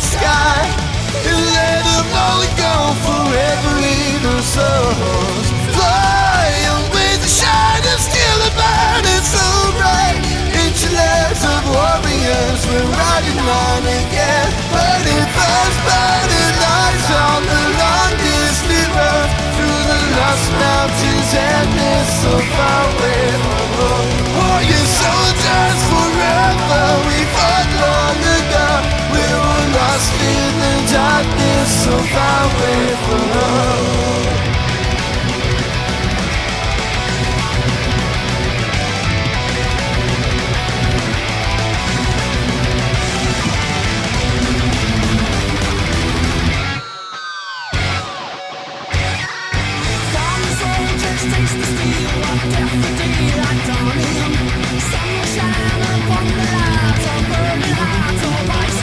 Sky and let them all go forever in our souls. Fly away the shine and still the burning so bright. Into lives of warriors, we're riding on again. Burning fast, burning lights on the long distant road, through the lost mountains and this so far away from home. Warrior soldiers forever, we fought long ago. We were lost in the darkness, so far away from home. Some soldiers taste the steel of death, the daylight dawning. Sun will shine upon the lives of burning hearts of ice.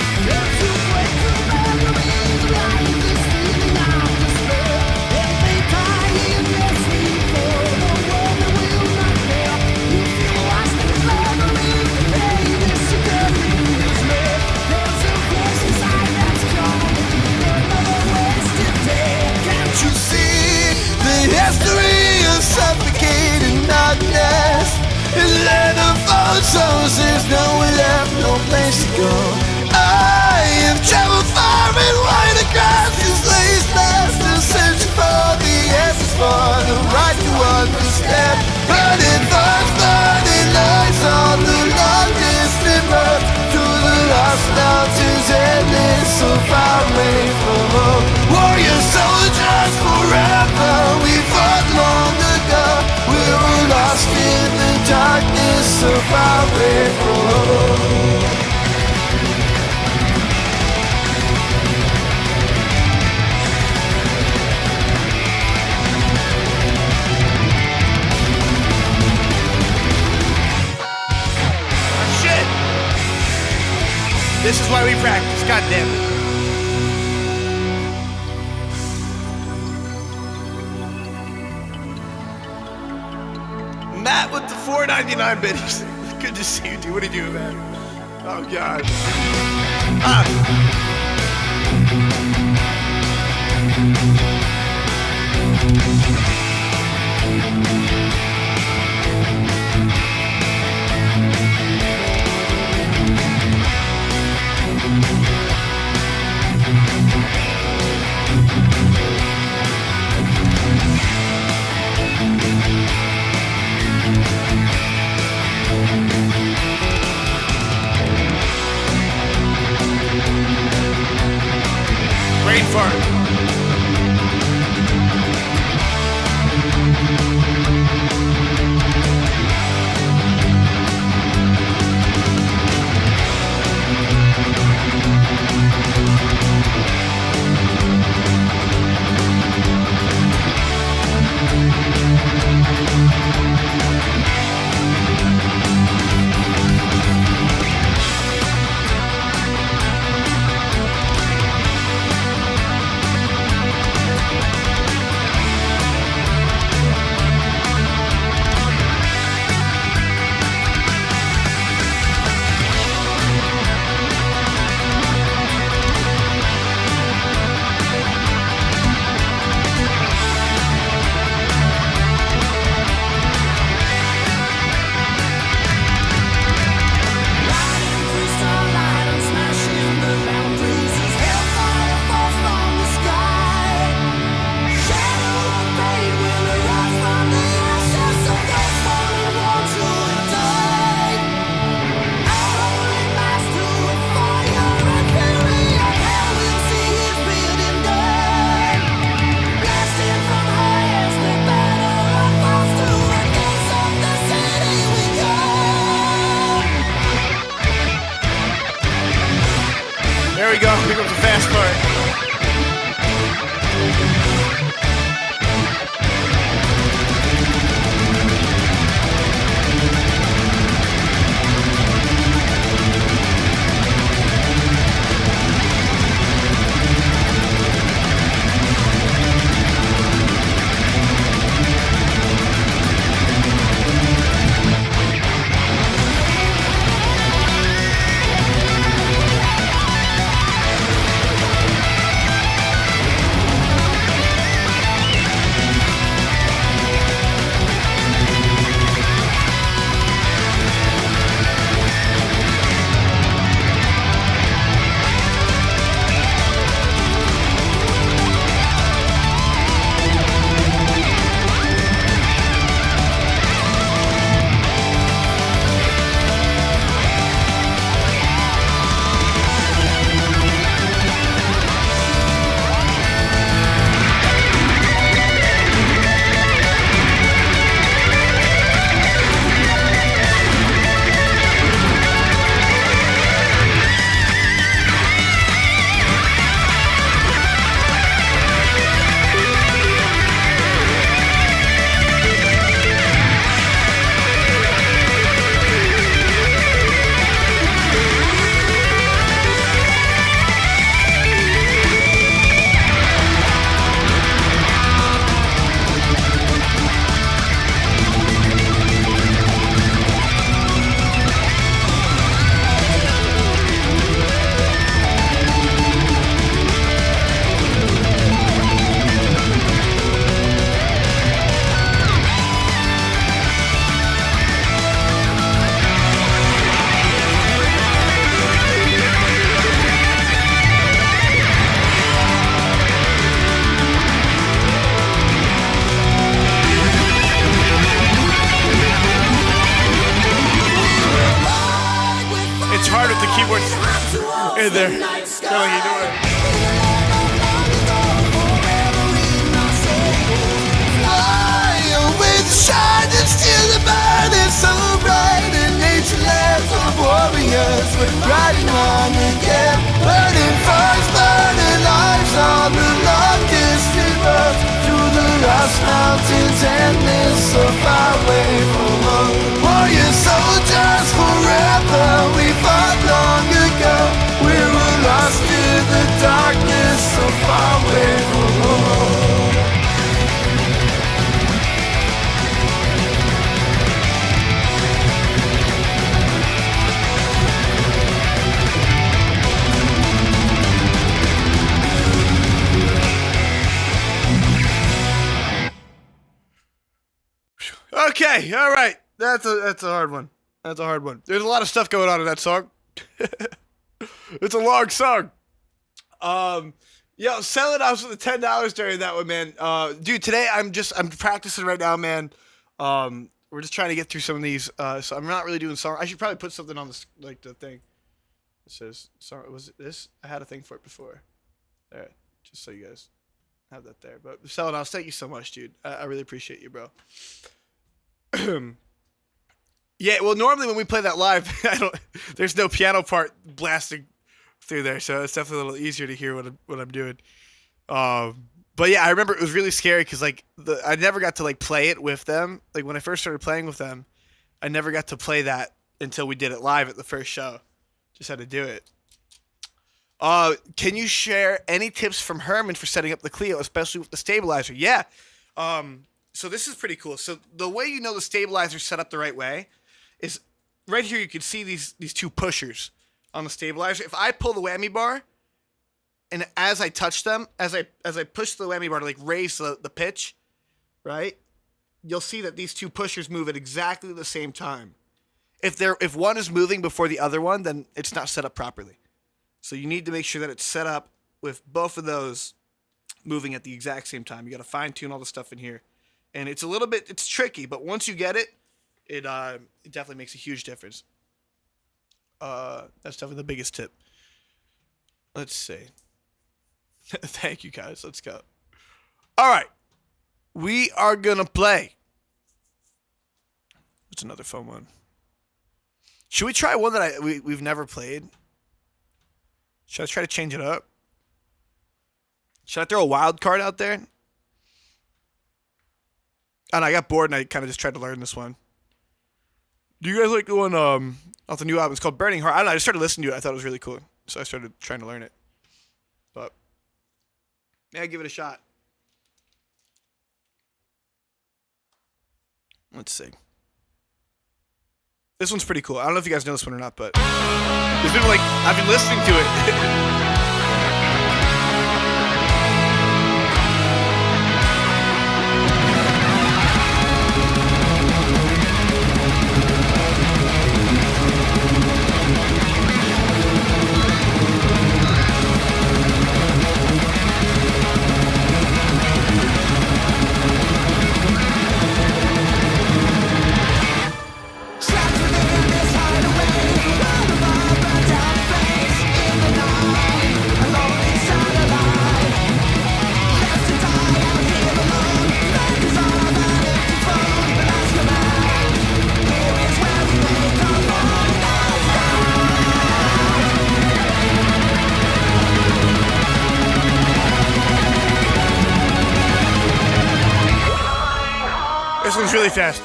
Suffocating darkness, and let them fall souls. There's nowhere left, no place. thoughts is endless, so far away from home. Warrior soldiers forever, we fought long ago. We were lost in the darkness, so far away from home. This is why we practice, god damn it. Matt with the $4.99 biddies. Good to see you, dude. What are you doing, man? Oh, God. Brain fart. There we go. Here comes the fast part. hard with the keyboards in there. How you doing? With shining still the burning so bright, and nature lands of warriors with riding on again. Burning fires, burning lives on the long distant road through the lost mountains endless so far away from home. Warrior soldiers forever, we fought long ago. We were lost in the darkness so far away from home. Okay, all right. That's a hard one. That's a hard one. There's a lot of stuff going on in that song. It's a long song. Yo, selling out for the $10 during that one, man. Dude, today I'm practicing right now, man. We're just trying to get through some of these. So I'm not really doing song. I should probably put something on this, like the thing. It says, sorry, was it this? I had a thing for it before. There, just so you guys have that there. But selling out, thank you so much, dude. I really appreciate you, bro. Yeah, well, normally when we play that live, there's no piano part blasting through there, so it's definitely a little easier to hear what I'm doing. But yeah, I remember it was really scary because like I never got to like play it with them. Like when I first started playing with them, I never got to play that until we did it live at the first show. Just had to do it. Can you share any tips from Herman for setting up the Clio, especially with the stabilizer? Yeah. So this is pretty cool. So the way you know the stabilizer's set up the right way is right here. You can see these two pushers on the stabilizer. If I pull the whammy bar, and as I touch them, as I push the whammy bar to like raise the pitch, right? You'll see that these two pushers move at exactly the same time. If one is moving before the other one, then it's not set up properly. So you need to make sure that it's set up with both of those moving at the exact same time. You got to fine tune all the stuff in here. And it's tricky, but once you get it, it definitely makes a huge difference. That's definitely the biggest tip. Let's see. Thank you, guys. Let's go. All right. We are going to play. What's another fun one? Should we try one that we've never played? Should I try to change it up? Should I throw a wild card out there? And I got bored and I kind of just tried to learn this one. Do you guys like the one off the new album? It's called Burning Heart. I don't know. I just started listening to it. I thought it was really cool. So I started trying to learn it. But yeah, give it a shot. Let's see. This one's pretty cool. I don't know if you guys know this one or not, but there's been like I've been listening to it. This one's really fast.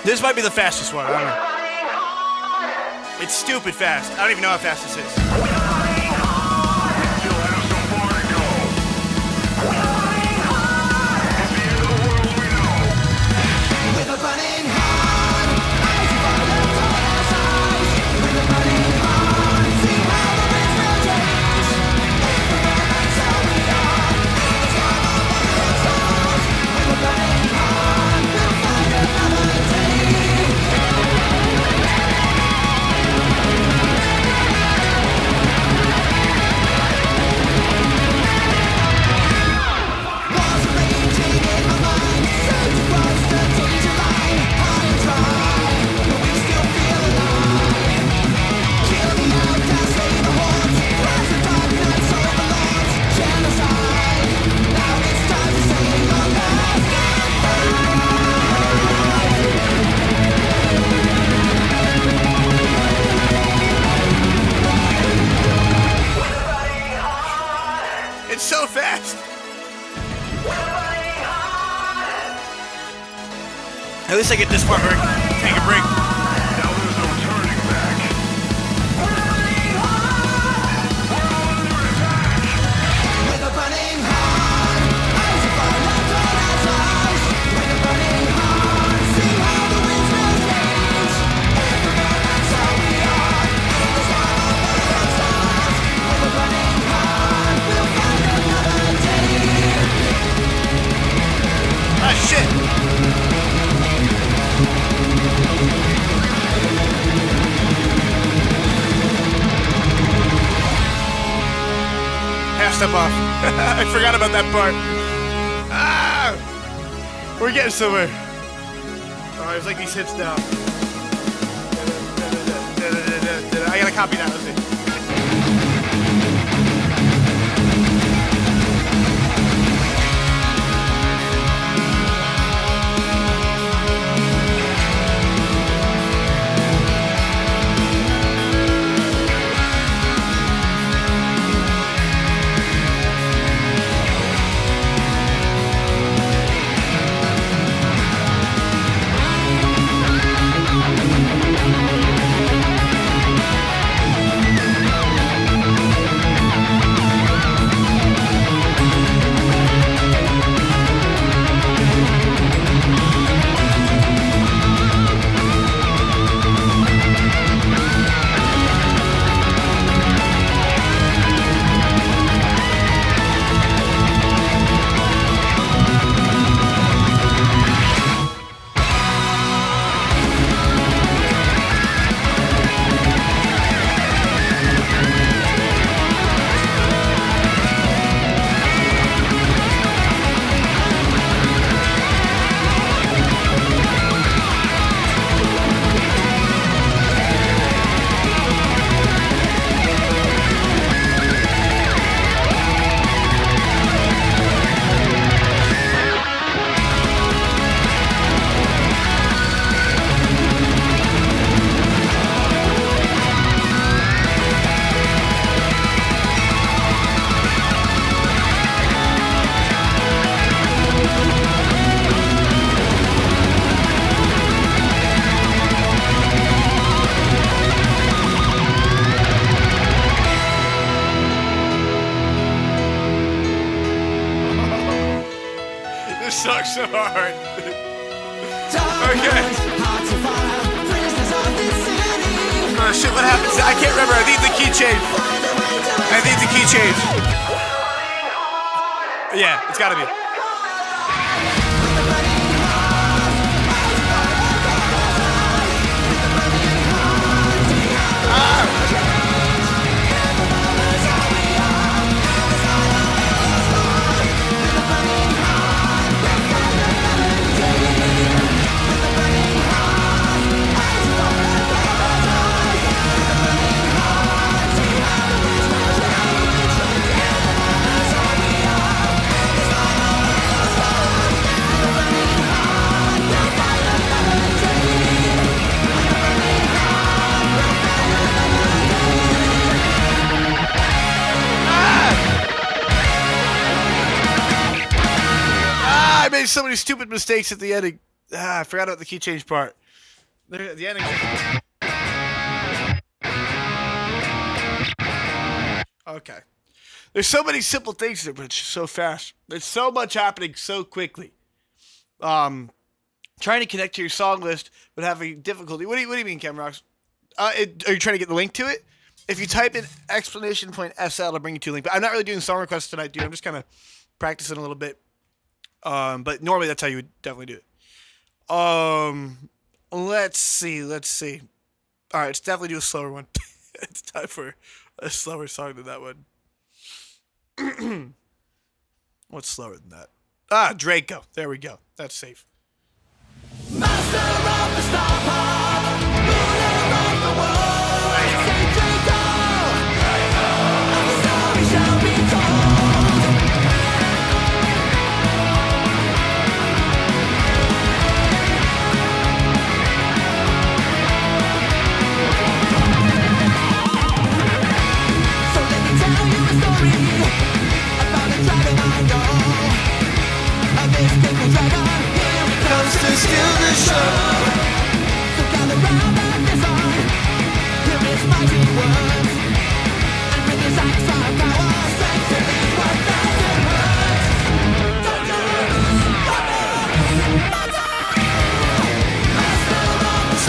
This might be the fastest one. I don't know. It's stupid fast. I don't even know how fast this is. so fast. At least I get this part where I can take a break. Now there's no turning back. With a burning heart, eyes are fire and blood as ice. With a burning heart, see how the winds will change. That's how we are, in the storm of the stars. With a burning heart, we'll find another day. Ah, shit. Half step off. I forgot about that part. Ah! We're getting somewhere. Oh, there's like these hits now. I gotta copy that. Let's see. Sucks so hard. Okay. Oh shit, what happens? I can't remember. I think the key change. I think the key change. Yeah, it's gotta be. I made so many stupid mistakes at the ending. I forgot about the key change part. The ending. Okay. There's so many simple things there, but it's just so fast. There's so much happening so quickly. Trying to connect to your song list, but having difficulty. What do you mean, Camrox? Are you trying to get the link to it? If you type in !SL, it'll bring you to a link. But I'm not really doing song requests tonight, dude. I'm just kind of practicing a little bit. But normally that's how you would definitely do it. Let's see. All right, let's definitely do a slower one. It's time for a slower song than that one. What's slower than that? Ah, Draco. There we go. That's safe. Master of the star pop, ruler of the world. Say Draco, and the story shall be told. So let me tell you a story about a dragon.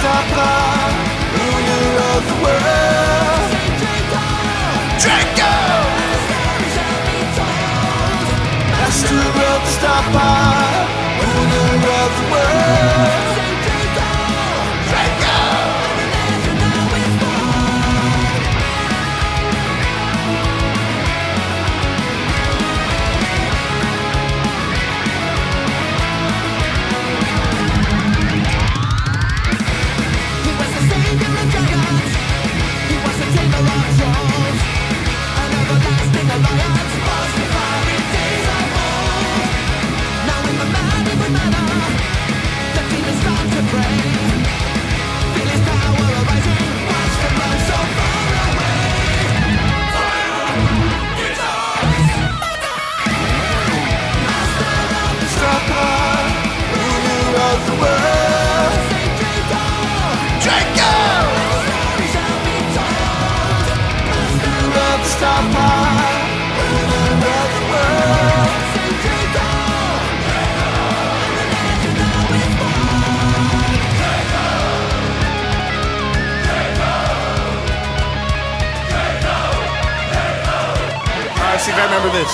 Stopper, ruler of the world. Draco, master of the stopper, ruler of the world. Draco. See if I remember this.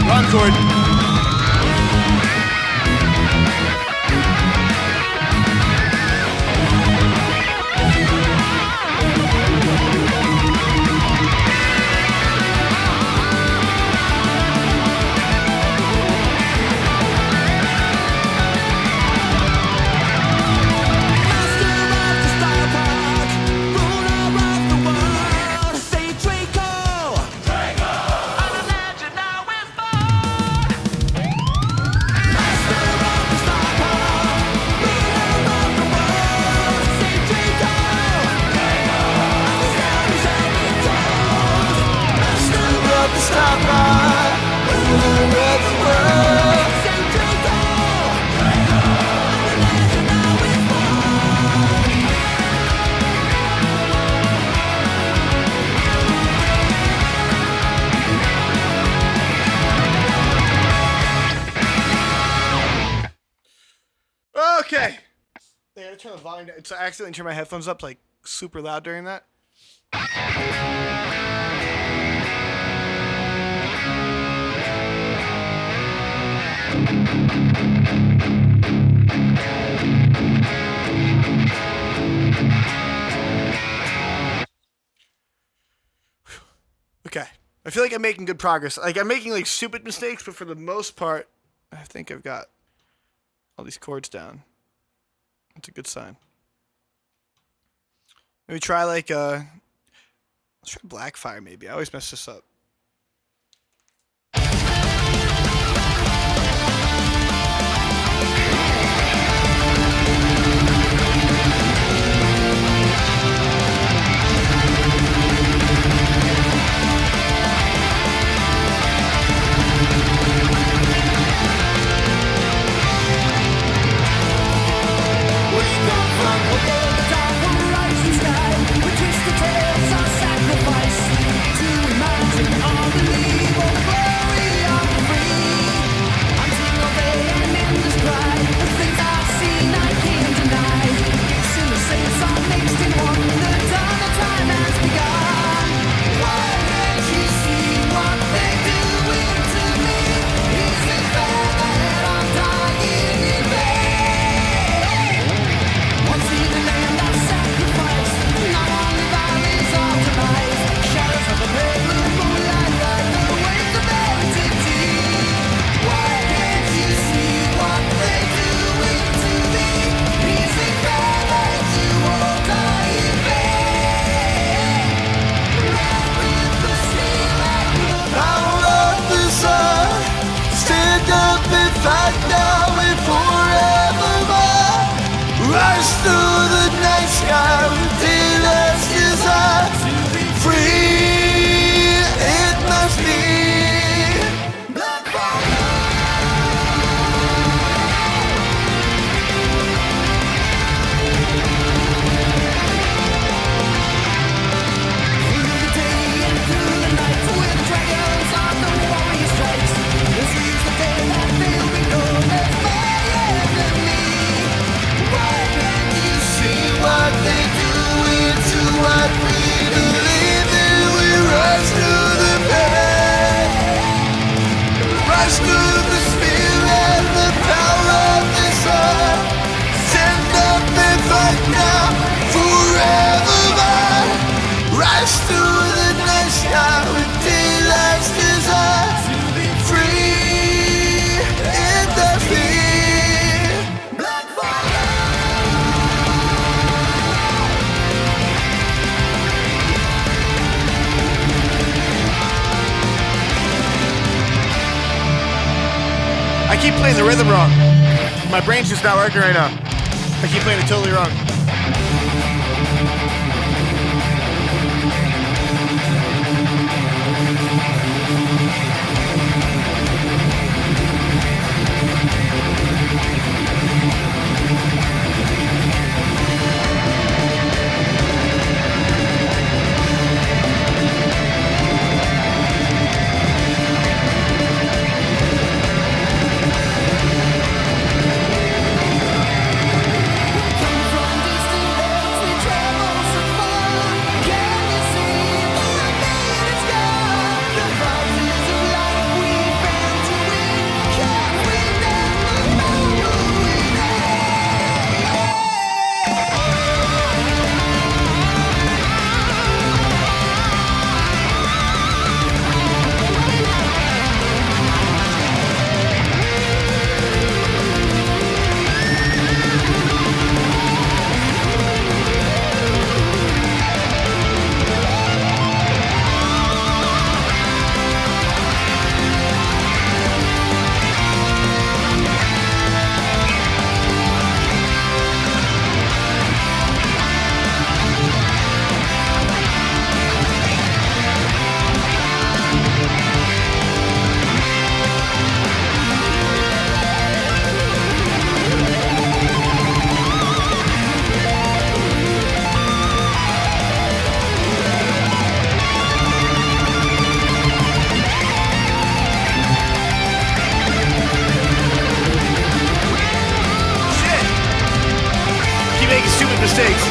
Wrong chord. Okay. I gotta turn the volume down. So I accidentally turned my headphones up like super loud during that. Okay. I feel like I'm making good progress. Like I'm making like stupid mistakes, but for the most part, I think I've got all these chords down. That's a good sign. Maybe try like let's try Blackfire maybe. I always mess this up. Sacrifice to imagine night sky with daylight's desire. Free, it must be. Black fire. Through the day and through the night, with dragons on the warrior strikes. This is the day that they'll be known as my enemy. Why can't you see what they do into what we believe in? We rise to the pain, rise to the spirit, the power of the sun. Stand up and fight now, forever mine. Rise to the night sky with daylight's desire. Free, it does be. Black fire. I keep playing the rhythm wrong. My brain's just not working right now. I keep playing it totally wrong. Mistakes.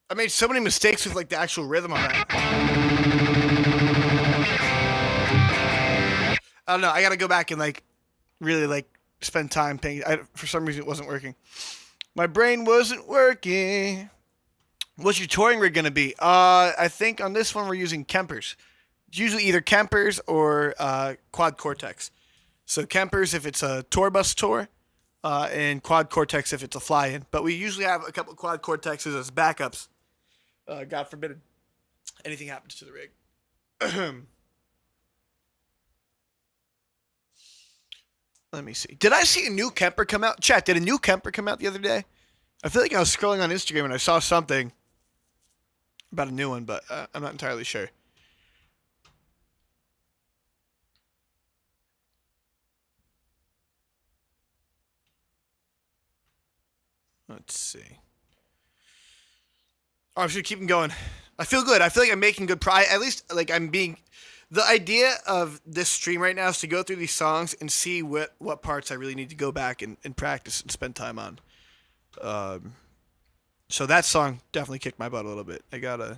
I made so many mistakes with like the actual rhythm on that. I don't know. I gotta go back and like really like spend time paying. For some reason, it wasn't working. My brain wasn't working. What's your touring rig gonna be? I think on this one we're using Kempers. It's usually either Kempers or Quad Cortex. So Kempers if it's a tour bus tour, and Quad Cortex if it's a fly-in. But we usually have a couple Quad Cortexes as backups. God forbid anything happens to the rig. Let me see. Did I see a new Kemper come out? Chat, did a new Kemper come out the other day? I feel like I was scrolling on Instagram and I saw something about a new one, but I'm not entirely sure. Let's see. Oh, I'm just keeping going. I feel good. I feel like I'm making good at least like I'm being. The idea of this stream right now is to go through these songs and see what parts I really need to go back and practice and spend time on. So that song definitely kicked my butt a little bit. I'm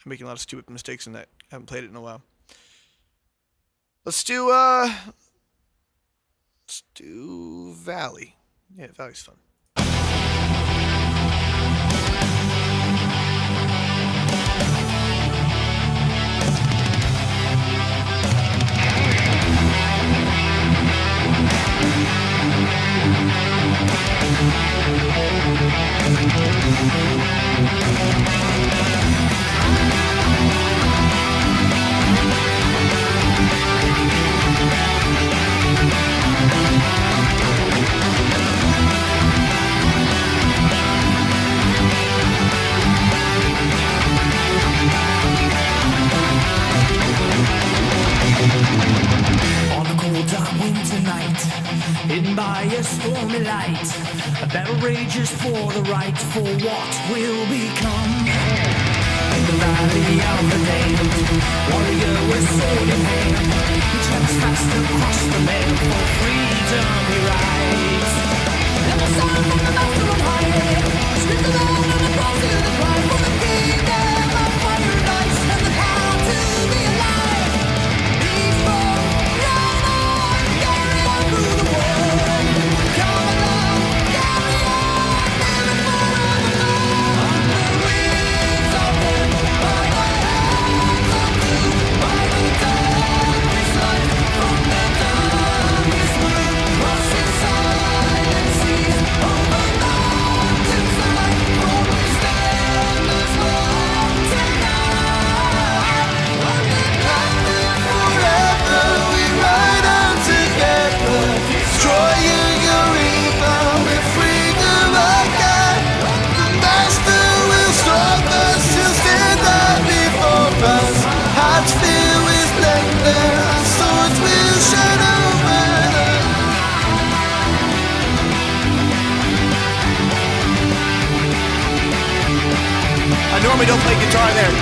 making a lot of stupid mistakes in that. I haven't played it in a while. Let's do Valley. Yeah, Valley's fun. On a cold dark winter night, hidden by a stormy light, a battle rages for the right for what will become. In the valley of the damned, warrior with sword in hand, he tramps fast across the land for freedom he rides. And the sound from the master on high, screams aloud and across to the cry for the kingdom of paradise and the power to be alive. I normally don't play guitar there.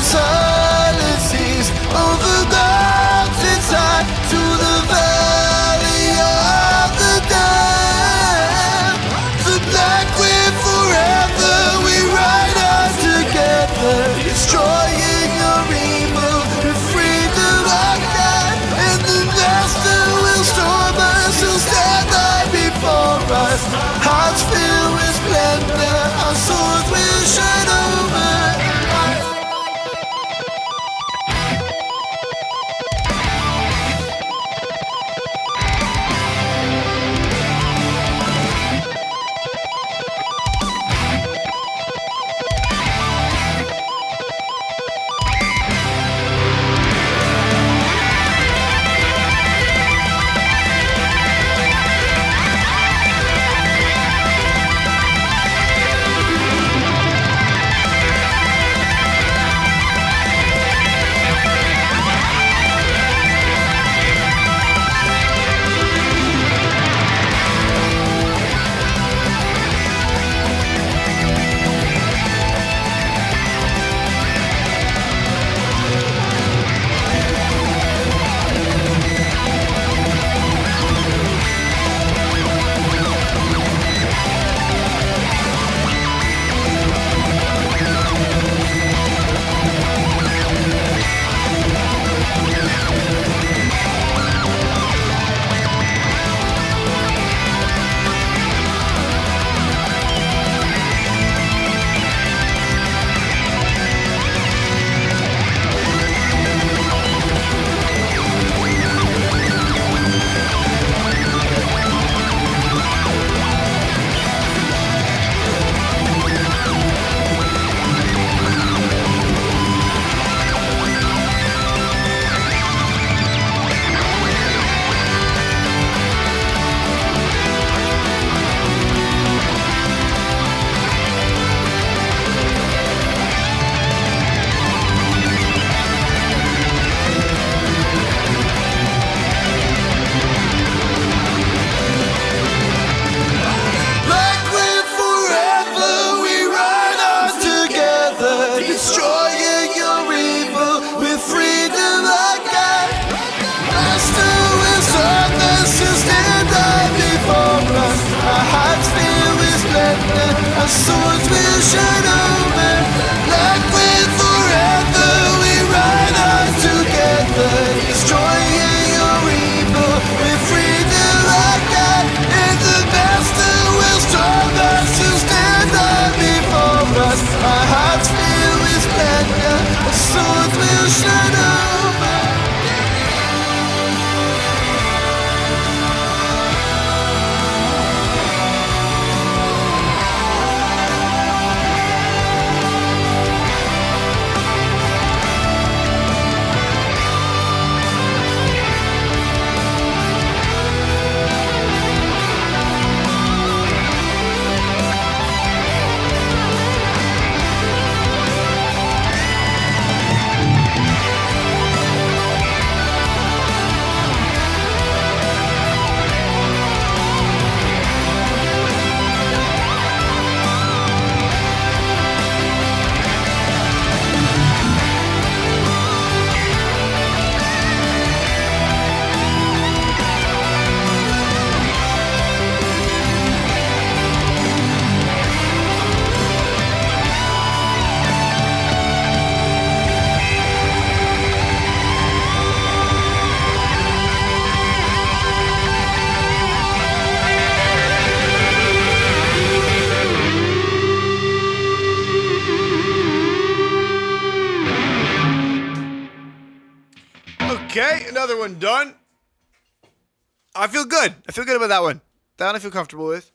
Silent seas over mountainside to the valley of the damned. The black wind forever we ride on together, destroying your evil and freedom of God. And the master will storm us, he'll stand right before us. Hearts filled with splendor, our swords will shine over. swords will shine over. Like with forever, we ride on together, destroying your evil. We're free to like that, and the master will storm us to stand up before us. Our hearts filled with splendor, the swords will shine over. Okay, another one done. I feel good. I feel good about that one. That one I feel comfortable with.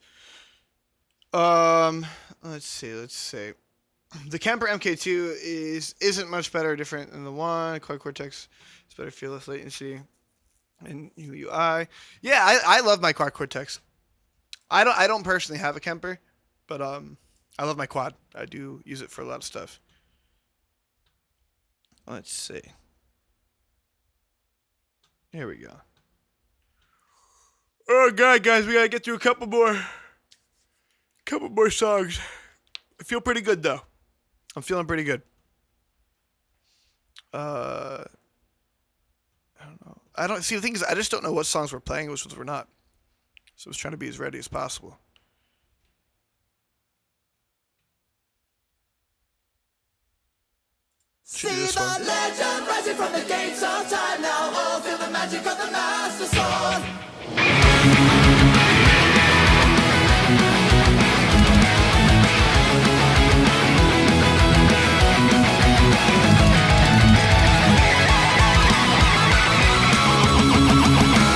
Let's see. The Kemper MK2 isn't much better or different than the one. Quad Cortex is better, feel less latency. And UI. Yeah, I love my Quad Cortex. I don't personally have a Kemper, but I love my quad. I do use it for a lot of stuff. Let's see. Here we go. Oh god, guys, we gotta get through a couple more songs. I feel pretty good though. I'm feeling pretty good. I don't know. I don't see the thing is I just don't know what songs we're playing, which ones we're not. So I was trying to be as ready as possible. Should do See this the one. legend rising from the gates of time now. Oh, feel the magic of the master sword.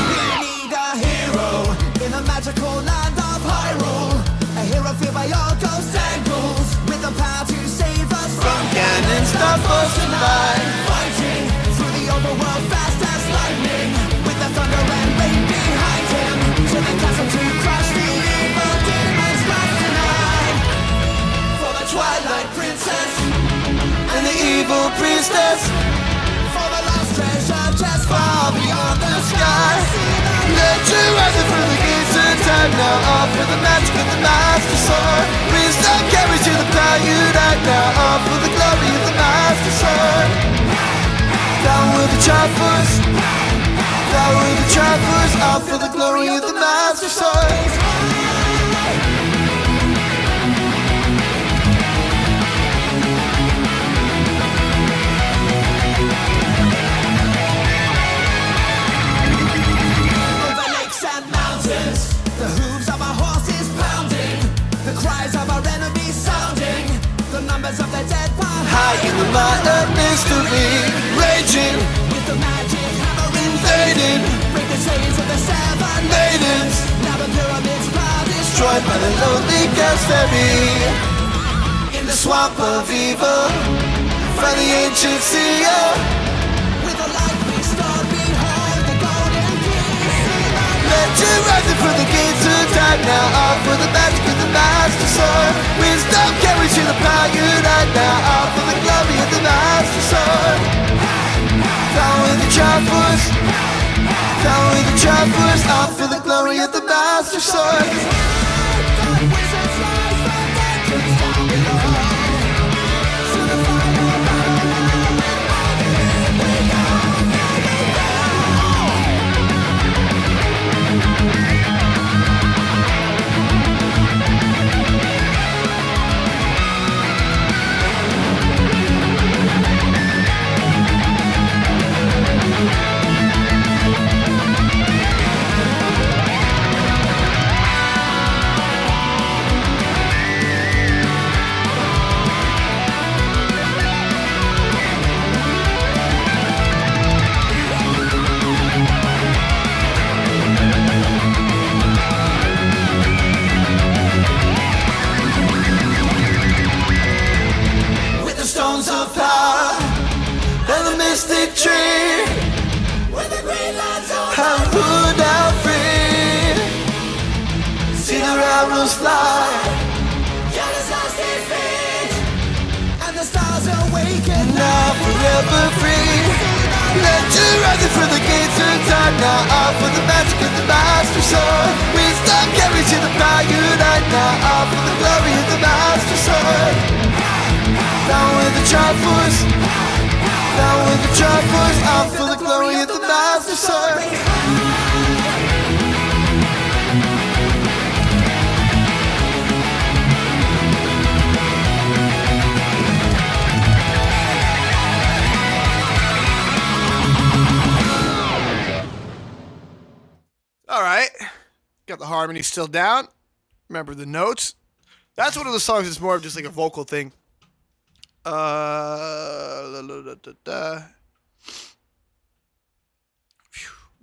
We need a hero in the magical land of Hyrule. A hero fueled by all ghosts and ghouls, with the power to save us from cannons that force tonight. Fighting through the overworld fast as lightning, with the thunder and rain behind him, to the castle to crush the evil demons rise tonight. For the Twilight Princess and the evil priestess, for the lost treasure chest far beyond the sky. Legend rising from the gates of time now, all for the magic of the master sword. Wisdom carries to the power unite now, all for the glory of the master sword. Down with the Triforce, down with the Triforce, all for the glory of the master sword. Over lakes and mountains, the hooves of our horses pounding, the cries of our enemies sounding, the numbers of the dead pile high in the light of mystery, raging with the magic hammer invading, break the chains of the seven maidens. Now the pyramids are destroyed by the lonely Gastemi. In the swamp of evil, find the ancient seer. With the light restored, behold the golden key. Legend rising from the gates of time now, all for the magic of the master sword. Wisdom carries to the power unite now, all for the glory of the master sword. Down with the Triforce, down with the Triforce, all for the glory of the master sword. victory. When the green lights on, I'm put out free. See the railroads fly, jealous lost their feet, and the stars awaken. Now forever free. Let you rising from the gates of time. Now off with the magic of the master sword. Wisdom carries to the power unite. Now off with the glory of the master sword. Down with the DragonForce. Down with the DragonForce. Off for the glory of the master sword. All right, got the harmony still down. Remember the notes. That's one of the songs that's more of just like a vocal thing. All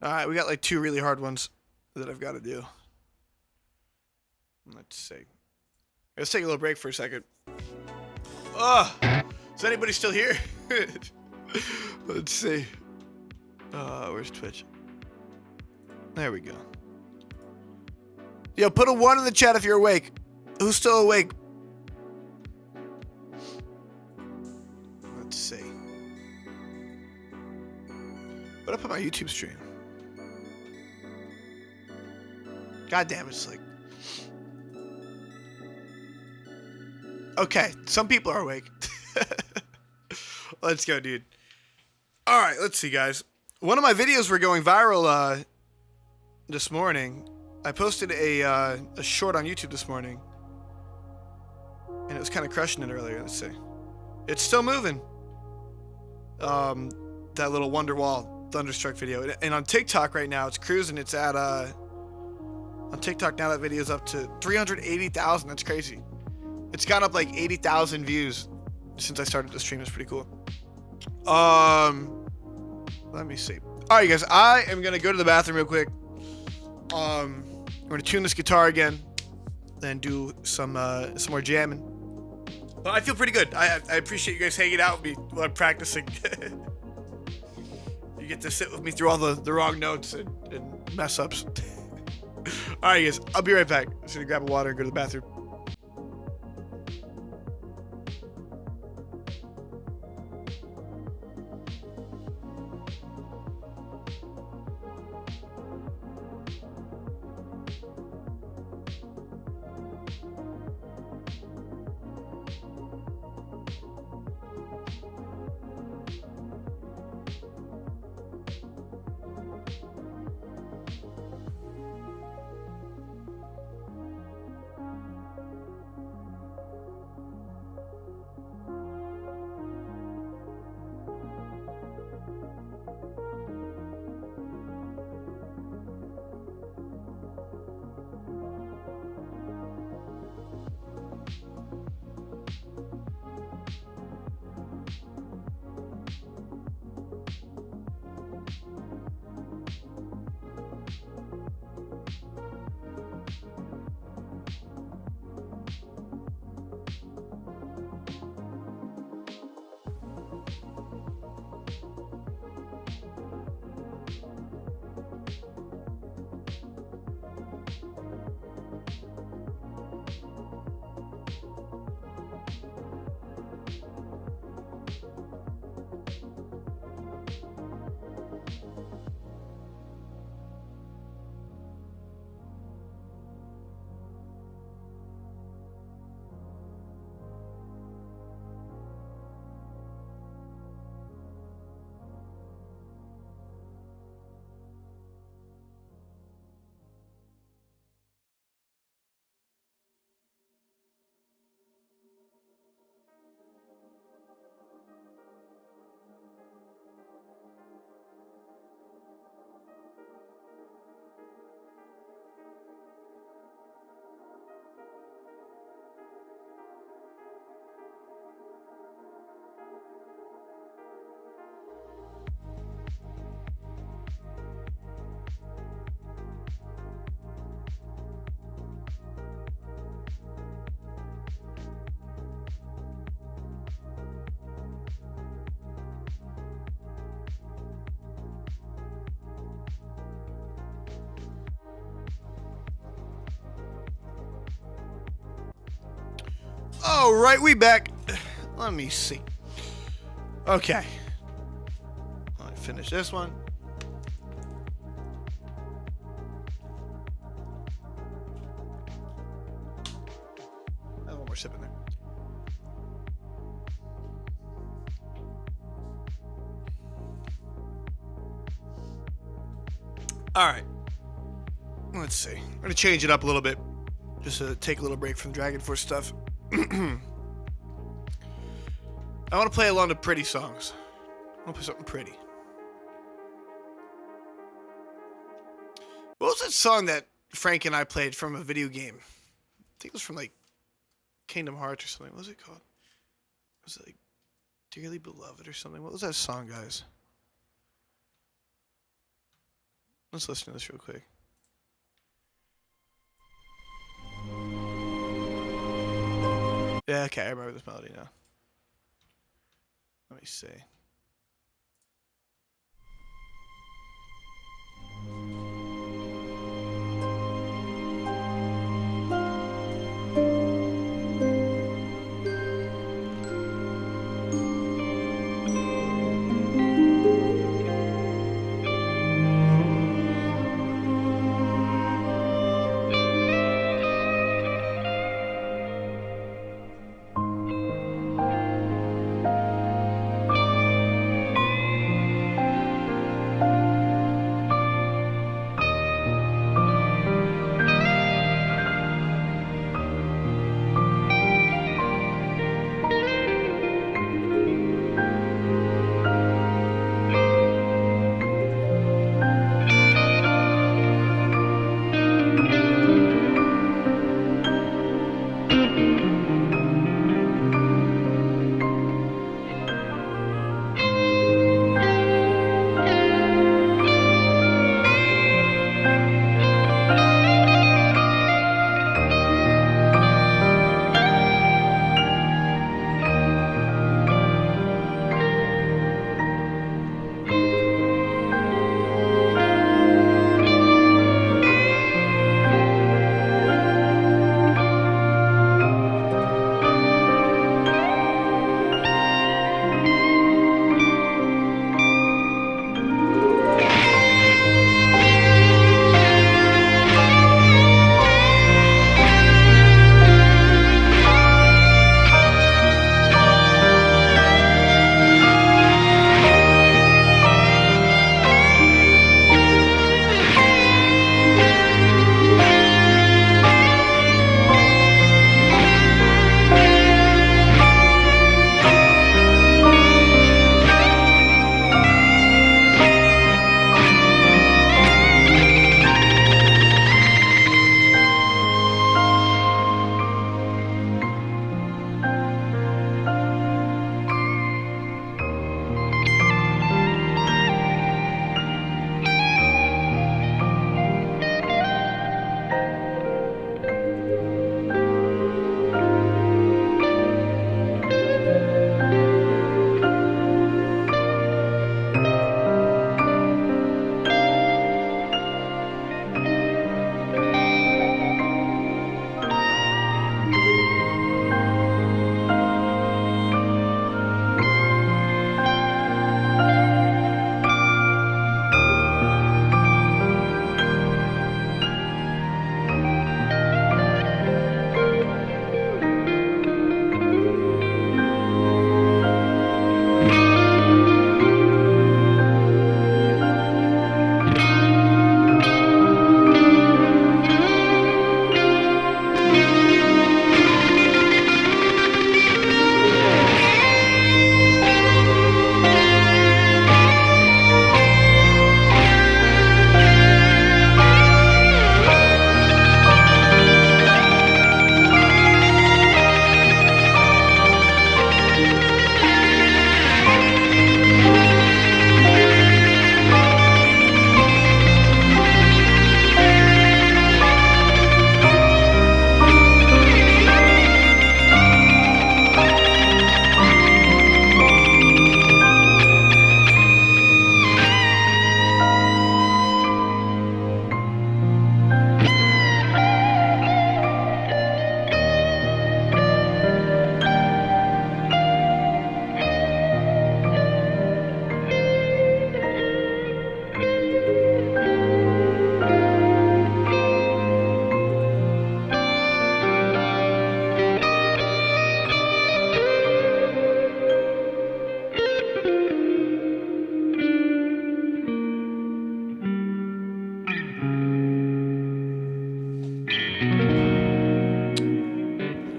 right, we got like 2 really hard ones that I've got to do. Let's see. Let's take a little break for a second. Is anybody still here? Let's see. Where's Twitch? There we go. Yo, put a 1 in the chat if you're awake. Who's still awake? Let's see. What up on my YouTube stream? God damn, it's like... Okay, some people are awake. Let's go, dude. All right, let's see, guys. One of my videos were going viral this morning. I posted a short on YouTube this morning, and it was kind of crushing it earlier. Let's see. It's still moving. That little Wonderwall Thunderstruck video. And on TikTok right now, it's cruising. It's at, on TikTok now, that video's up to 380,000. That's crazy. It's gone up like 80,000 views since I started the stream. It's pretty cool. Let me see. All right, guys, I am going to go to the bathroom real quick. I'm going to tune this guitar again, then do some more jamming. But I feel pretty good. I appreciate you guys hanging out with me while I'm practicing. You get to sit with me through all the wrong notes and mess ups. All right, guys, I'll be right back. I'm just going to grab a water and go to the bathroom. All right, we back. Let me see. Okay. Let me finish this one. I have one more sip in there. All right. Let's see. I'm going to change it up a little bit. Just to take a little break from DragonForce stuff. I want to play along to pretty songs. I want to play something pretty. What was that song that Frank and I played from a video game? I think it was from like Kingdom Hearts or something. What was it called? Was it like Dearly Beloved or something? What was that song, guys? Let's listen to this real quick. Yeah, okay, I remember this melody now. Let me see.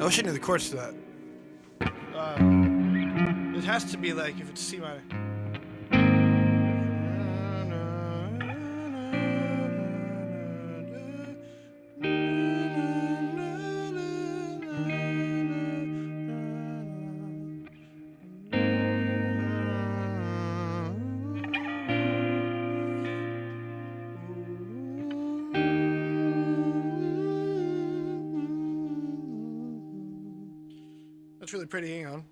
I wish I knew the chords to that. It has to be like if it's C minor. That's really pretty. Hang on.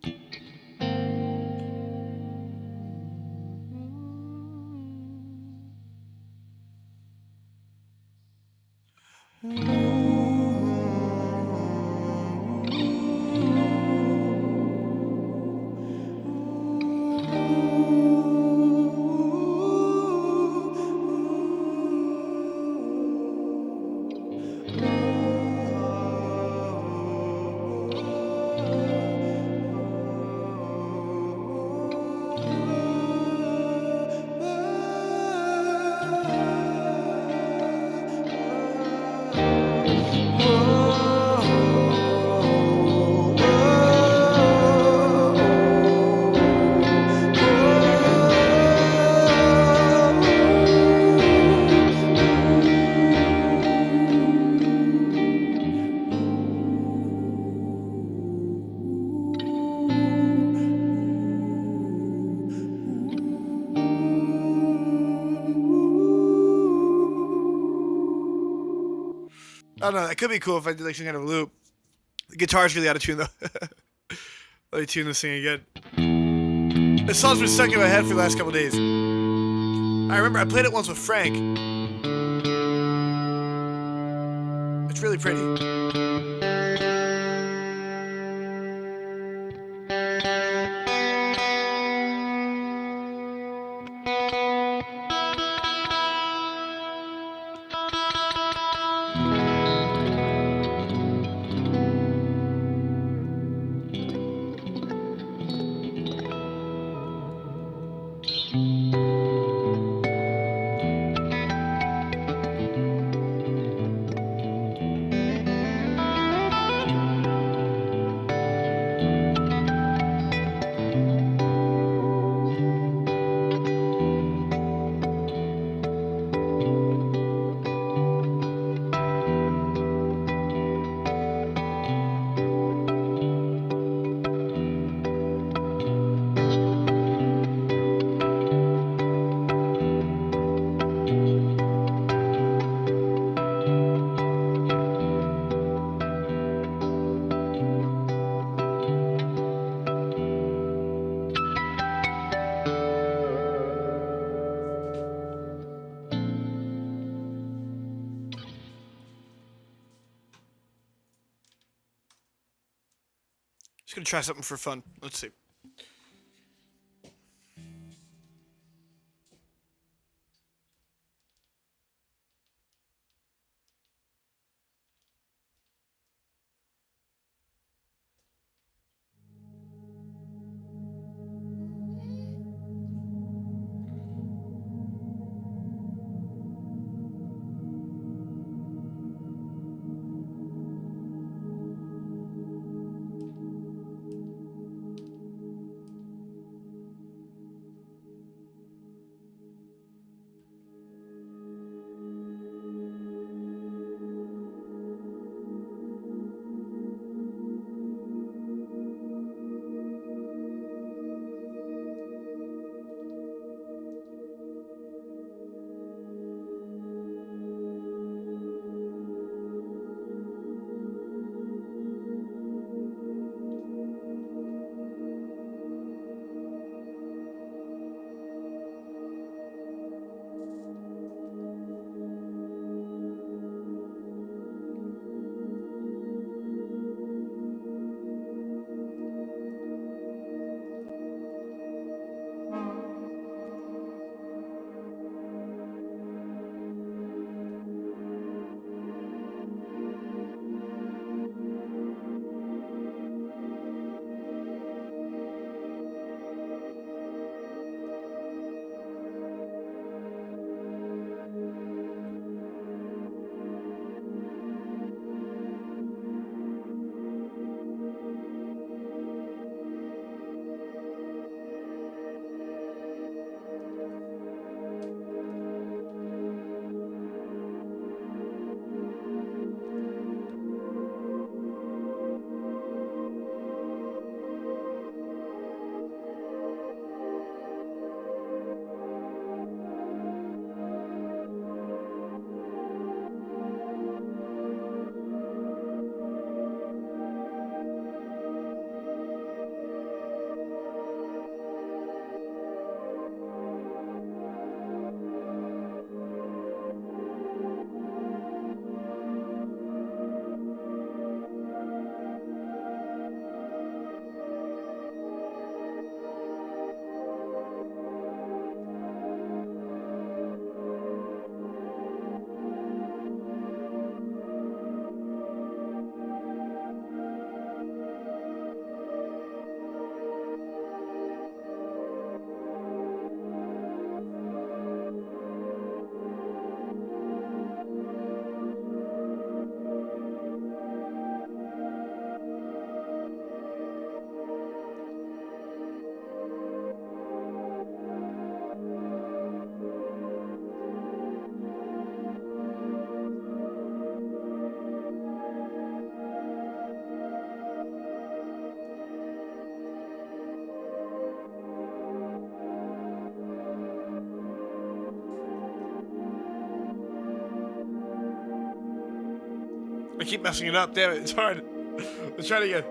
I don't know. That could be cool if I did like some kind of loop. The guitar's really out of tune though. Let me tune this thing again. This song's been stuck in my head for the last couple days. I remember I played it once with Frank. It's really pretty. Just gonna try something for fun. Let's see. I keep messing it up. Damn it, it's hard. Let's try it again.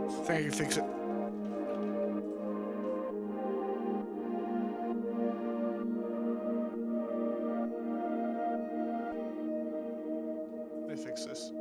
I think I can fix it. Let me fix this.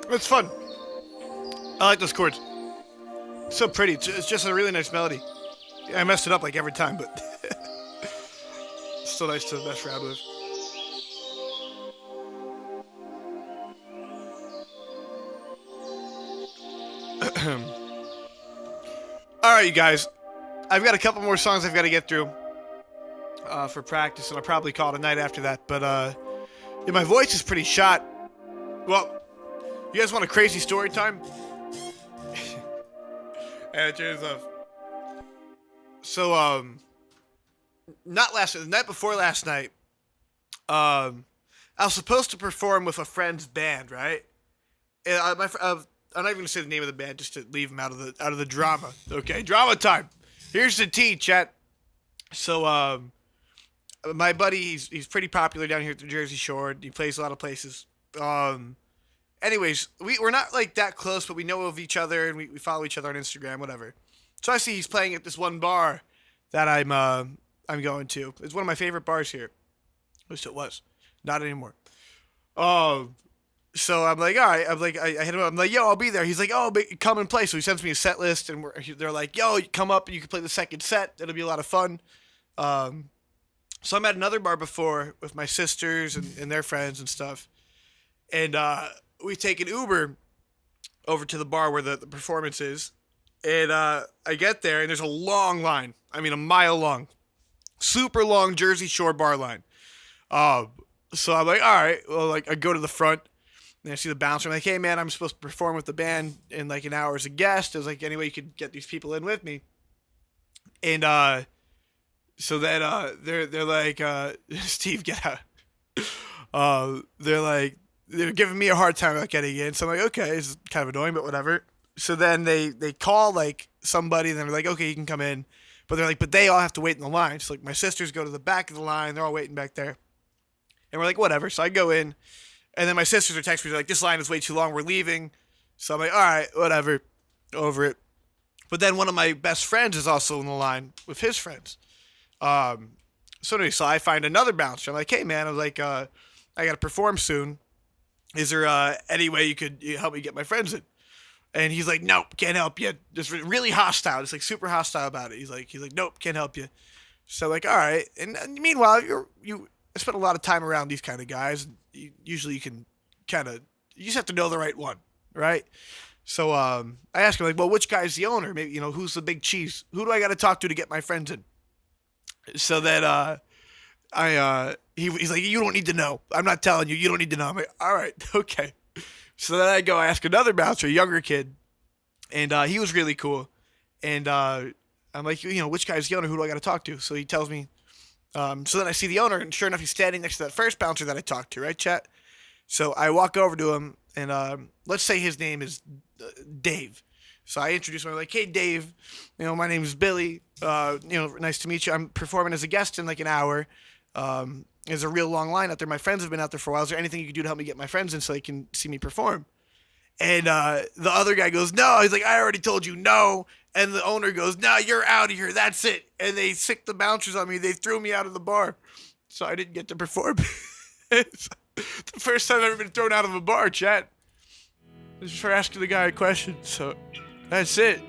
It's fun. I like those chords. So pretty. It's just a really nice melody. I messed it up like every time, but it's still nice to mess around with. Alright, you guys. I've got a couple more songs I've got to get through for practice, and I'll probably call it a night after that. But yeah, my voice is pretty shot. Well, you guys want a crazy story time? And it turns off. So, not last night, the night before last night, I was supposed to perform with a friend's band, right? And I'm not even gonna say the name of the band just to leave them out of the drama. Okay, drama time. Here's the tea, chat. So, my buddy, he's pretty popular down here at the Jersey Shore. He plays a lot of places. Anyways, we're not like that close, but we know of each other and we follow each other on Instagram, whatever. So I see he's playing at this one bar that I'm going to. It's one of my favorite bars here. At least it was. Not anymore. So I'm like, all right. I'm like, I hit him up. I'm like, yo, I'll be there. He's like, oh, but come and play. So he sends me a set list, and they're like, yo, you come up and you can play the second set. It'll be a lot of fun. So I'm at another bar before with my sisters and their friends and stuff. And we take an Uber over to the bar where the performance is. And I get there, and there's a long line. I mean, a mile long. Super long Jersey Shore bar line. So I'm like, all right. Well, like, I go to the front, and I see the bouncer. I'm like, hey, man, I'm supposed to perform with the band in, like, an hour as a guest. I was like, any way you could get these people in with me. And so then they're like, Steve, get out. They're giving me a hard time about getting in. So I'm like, okay, it's kind of annoying, but whatever. So then they call, like, somebody, and they're like, okay, you can come in. But they're like, but they all have to wait in the line. So, like, my sisters go to the back of the line. They're all waiting back there. And we're like, whatever. So I go in. And then my sisters are texting me, they're like, this line is way too long. We're leaving. So I'm like, all right, whatever. Over it. But then one of my best friends is also in the line with his friends. So anyway, so I find another bouncer. I'm like, hey, man, I was like, I got to perform soon. Is there any way you could help me get my friends in? And he's like, nope, can't help you. Just really hostile. Just like super hostile about it. He's like, nope, can't help you. So like, all right. And meanwhile, you spend a lot of time around these kind of guys. Usually you can you just have to know the right one, right? So I asked him, like, well, which guy's the owner? Maybe, who's the big cheese? Who do I got to talk to get my friends in? So then he's like, you don't need to know. I'm not telling you. You don't need to know. I'm like, all right, okay. So then I ask another bouncer, a younger kid, and he was really cool. And I'm like, which guy's the owner? Who do I got to talk to? So he tells me. So then I see the owner, and sure enough, he's standing next to that first bouncer that I talked to, right, chat? So I walk over to him, and let's say his name is Dave. So I introduce him. I'm like, hey, Dave, my name is Billy. Nice to meet you. I'm performing as a guest in like an hour. There's a real long line out there. My friends have been out there for a while. Is there anything you can do to help me get my friends in so they can see me perform? And the other guy goes, no. He's like, I already told you no. And the owner goes, no, you're out of here. That's it. And they sicked the bouncers on me. They threw me out of the bar. So I didn't get to perform. It's the first time I've ever been thrown out of a bar, chat. This is for asking the guy a question. So that's it.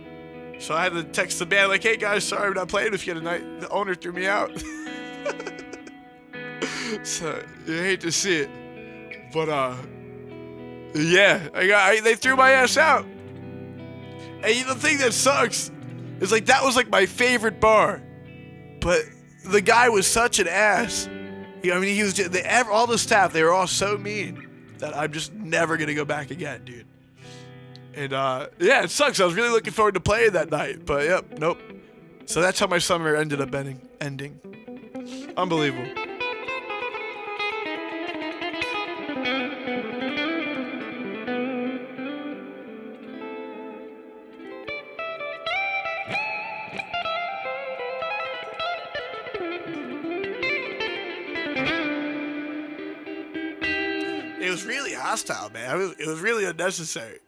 So I had to text the band like, hey, guys, sorry I'm not playing with you tonight. The owner threw me out. So you hate to see it. But, yeah, they threw my ass out. And the thing that sucks is, like, that was, like, my favorite bar. But the guy was such an ass. He was just, all the staff, they were all so mean that I'm just never going to go back again, dude. And, yeah, it sucks. I was really looking forward to playing that night. But, yep, nope. So that's how my summer ended up ending. Unbelievable. It was really hostile, man. It was really unnecessary.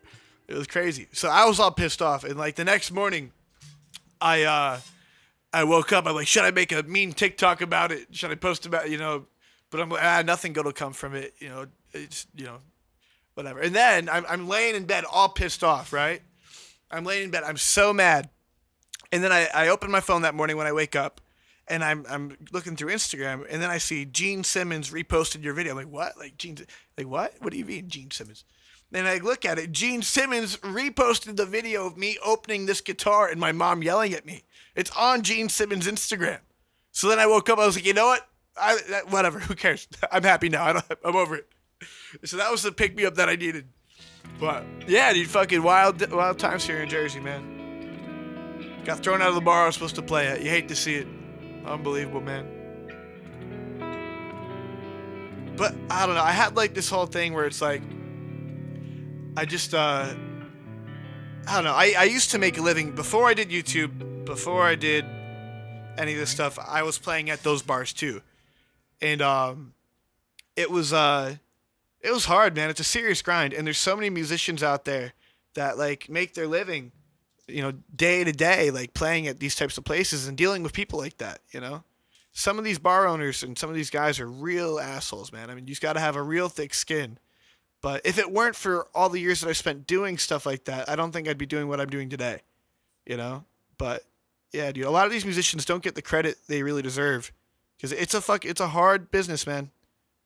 It was crazy. So I was all pissed off, and like the next morning, I woke up. I'm like, should I make a mean TikTok about it? Should I post about it? But I'm like, nothing good will come from it. It's whatever. And then I'm laying in bed all pissed off, right? I'm laying in bed. I'm so mad. And then I open my phone that morning when I wake up, and I'm looking through Instagram, and then I see Gene Simmons reposted your video. I'm like, what? Like what? What do you mean, Gene Simmons? And I look at it. Gene Simmons reposted the video of me opening this guitar and my mom yelling at me. It's on Gene Simmons' Instagram. So then I woke up. I was like, you know what? Whatever. Who cares? I'm happy now. I'm over it. So that was the pick me up that I needed. But yeah, dude, fucking wild times here in Jersey, man. Got thrown out of the bar I was supposed to play at. You hate to see it. Unbelievable, man. But I don't know. I had like this whole thing where it's like, I just, I don't know. I used to make a living before I did YouTube, before I did any of this stuff. I was playing at those bars too. And it was hard, man. It's a serious grind. And there's so many musicians out there that like make their living, you know, day to day, like playing at these types of places and dealing with people like that, you know? Some of these bar owners and some of these guys are real assholes, man. I mean, you just got to have a real thick skin. But if it weren't for all the years that I spent doing stuff like that, I don't think I'd be doing what I'm doing today, you know? But yeah, dude, a lot of these musicians don't get the credit they really deserve because it's a hard business, man.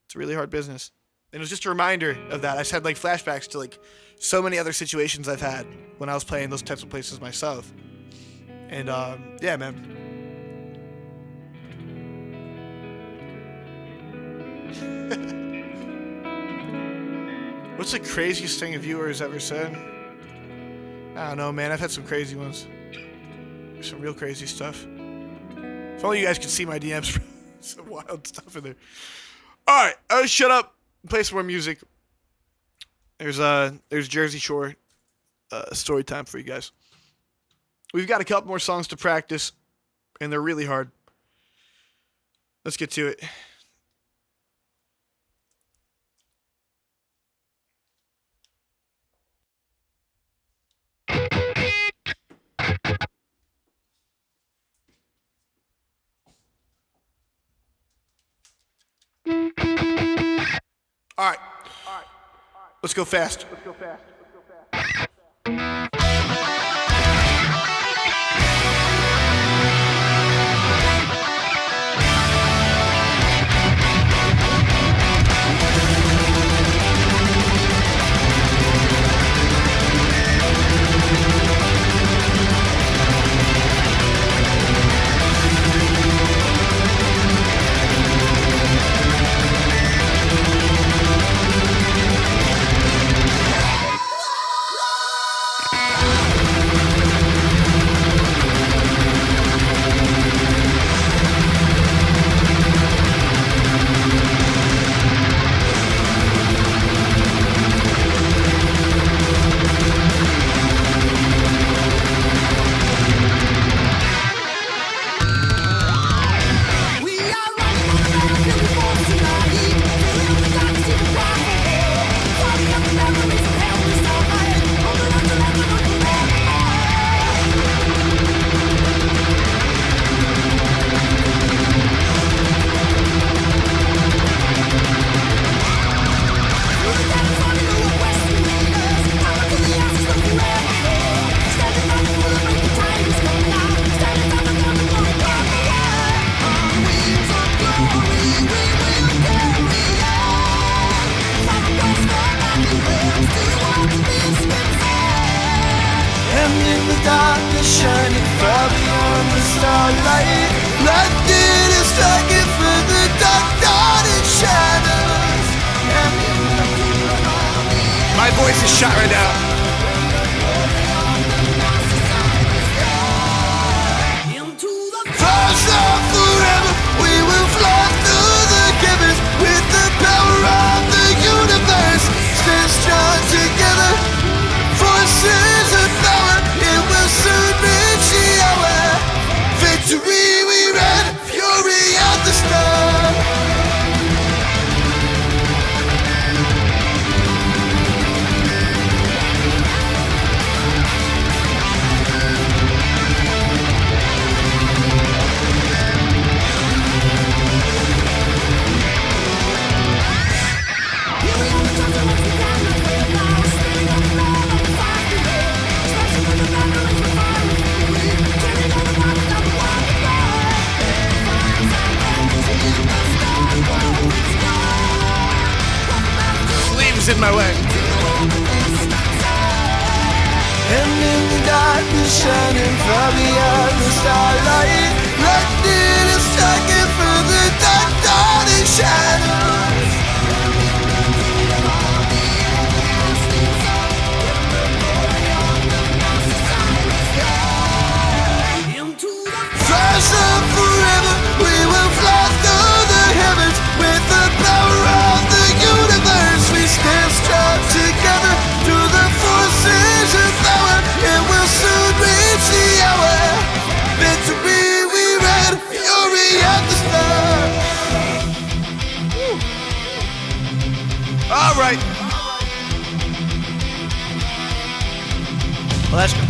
It's a really hard business. And it was just a reminder of that. I just had like flashbacks to like so many other situations I've had when I was playing those types of places myself. And yeah, man. What's the craziest thing a viewer has ever said? I don't know, man. I've had some crazy ones. Some real crazy stuff. If only you guys could see my DMs. Some wild stuff in there. All right, I'll shut up and play some more music. There's Jersey Shore story time for you guys. We've got a couple more songs to practice, and they're really hard. Let's get to it. All right. Let's go fast. Shining far beyond the starlight, lightning is striking through the dark, dotted shadows. My voice is shot right now. Fires on forever, we will fly through the caverns with the power of the universe. Stand strong together, forces of power, it will soon reach the hour. Victory we ran, fury at the start. light is shining far beyond the starlight. Lightning is striking through the dark, dawning shadows. Flash up forever, we will fly through the heavens. With the power of the universe, we stand strong together. Through the forces of power, it will soon reach the hour. Victory we ran, fury at the start. All right. Well, that's good.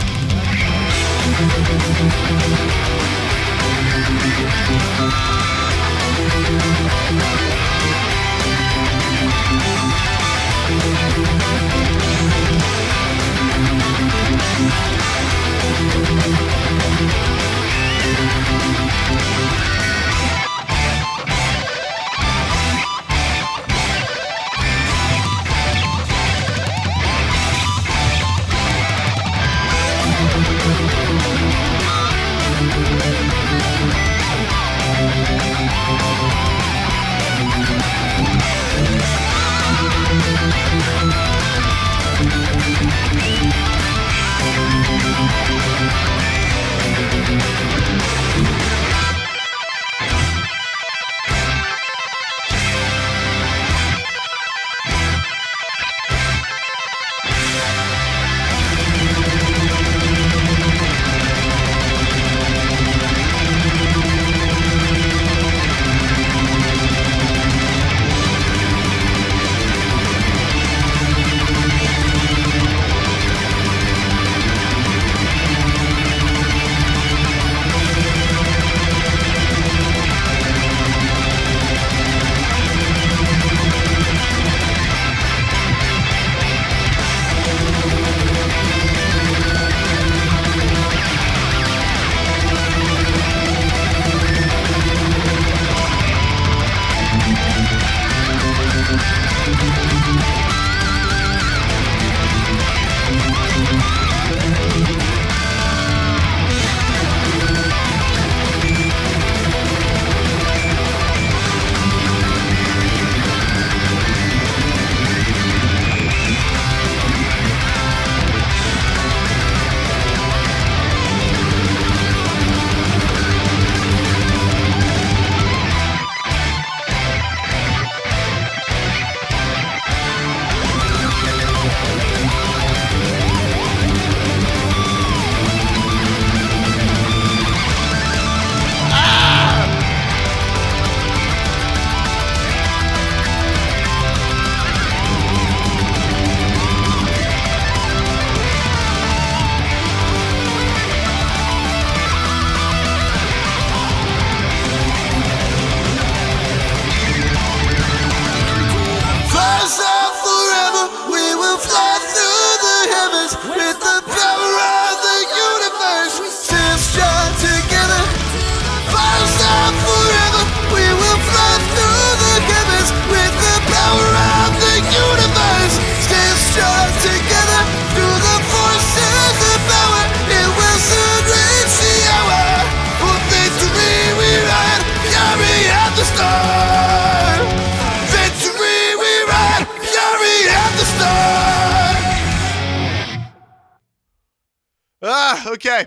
Okay.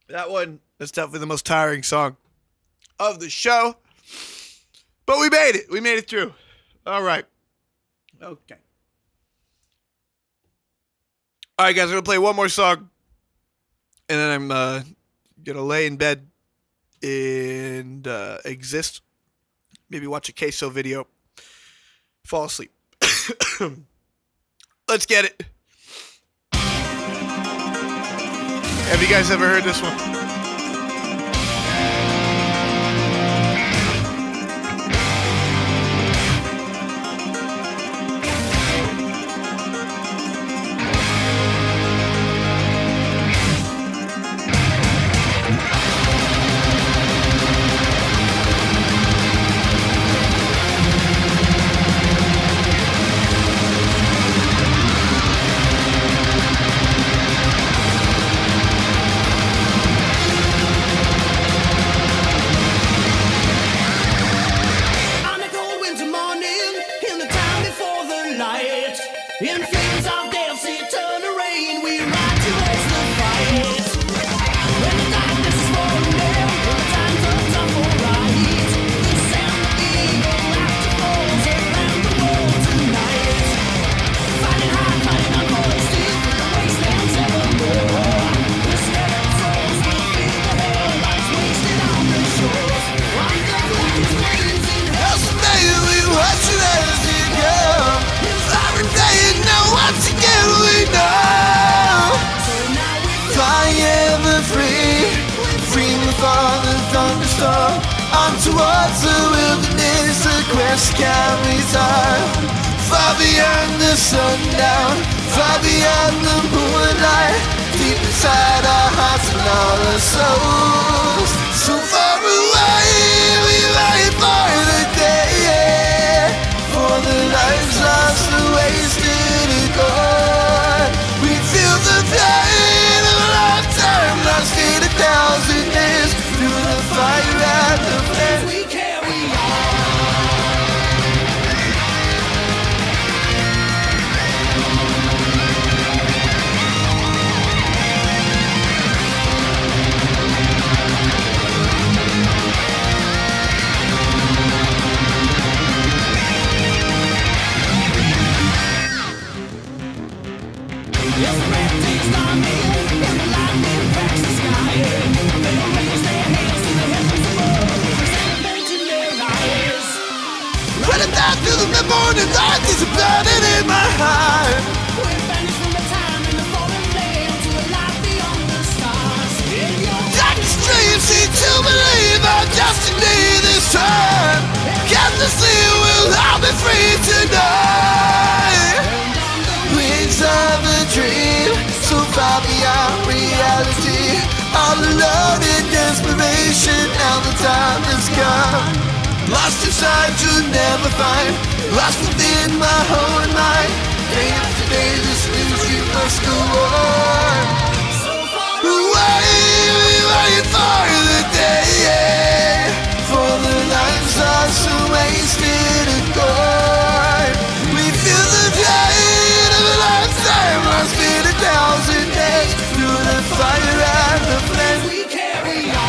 That one is definitely the most tiring song of the show. But we made it. We made it through. All right. Okay. All right, guys. I'm going to play one more song. And then I'm going to lay in bed and exist. Maybe watch a queso video. Fall asleep. Let's get it. Have you guys ever heard this one? towards the wilderness, the quest can return. Far beyond the sundown, far beyond the moonlight, deep inside our hearts and all our souls. So far away, we wait for the day, for the lives lost and wasted and gone. We feel the pain of a lifetime lost in 1,000 days, through the fire and the flame. We carry on. Running down through the morning light, there's a burning in my heart. We're banished from the time in the fallen land to a life beyond the stars. In your Darkest dreams seem to believe our destiny this time. Endlessly we'll all be free tonight. Wings of a dream, so far beyond reality. All alone in desperation, now the time has come. Lost inside to never find, lost within my own mind. Day after day this mystery must go on. Away, we wait for the day, for the lives lost and wasted and gone. We feel the pain of a lifetime lost in 1,000 days, through the fire and the flame. We carry on.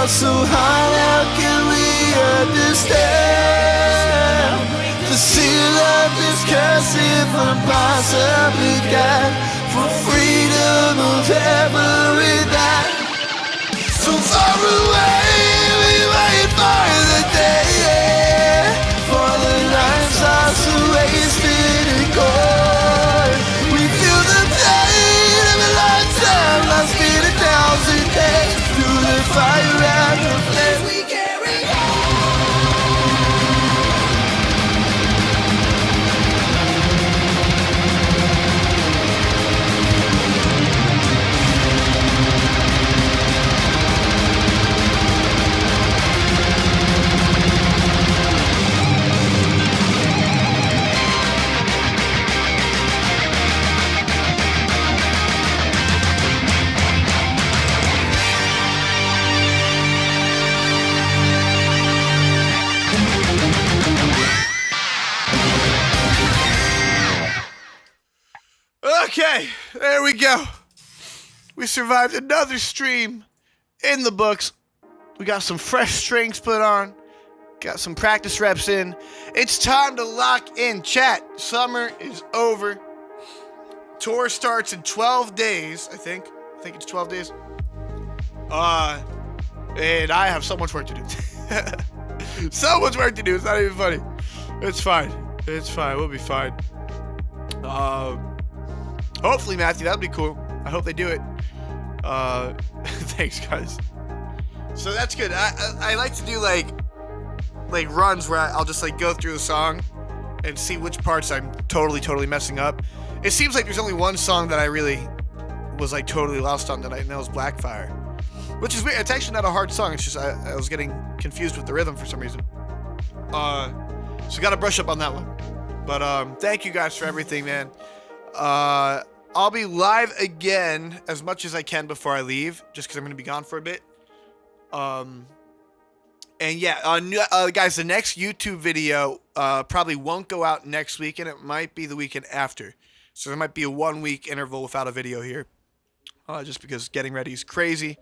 So hard, how can we understand the seal of this curse if impossibly God for freedom? rhythm of everything. So far away, we wait for the day, for the lives are so wasted and gone. We feel the pain of a lifetime lost in 1,000 days, through the fire and the flame we carry on. Okay, there we go. We survived another stream in the books. We got some fresh strings put on. Got some practice reps in. It's time to lock in, chat. Summer is over. Tour starts in 12 days, I think. I think it's 12 days. And I have so much work to do. So much work to do. It's not even funny. It's fine. It's fine. We'll be fine. Hopefully, Matthew, that'd be cool. I hope they do it. Thanks, guys. So that's good. I like to do like runs where I'll just like go through the song and see which parts I'm totally messing up. It seems like there's only one song that I really was like totally lost on tonight, and that was Blackfire, which is weird. It's actually not a hard song. It's just I was getting confused with the rhythm for some reason. So gotta brush up on that one. But thank you guys for everything, man. I'll be live again as much as I can before I leave, just because I'm going to be gone for a bit. And yeah, guys, the next YouTube video probably won't go out next week, and it might be the weekend after. So there might be a 1-week interval without a video here, just because getting ready is crazy.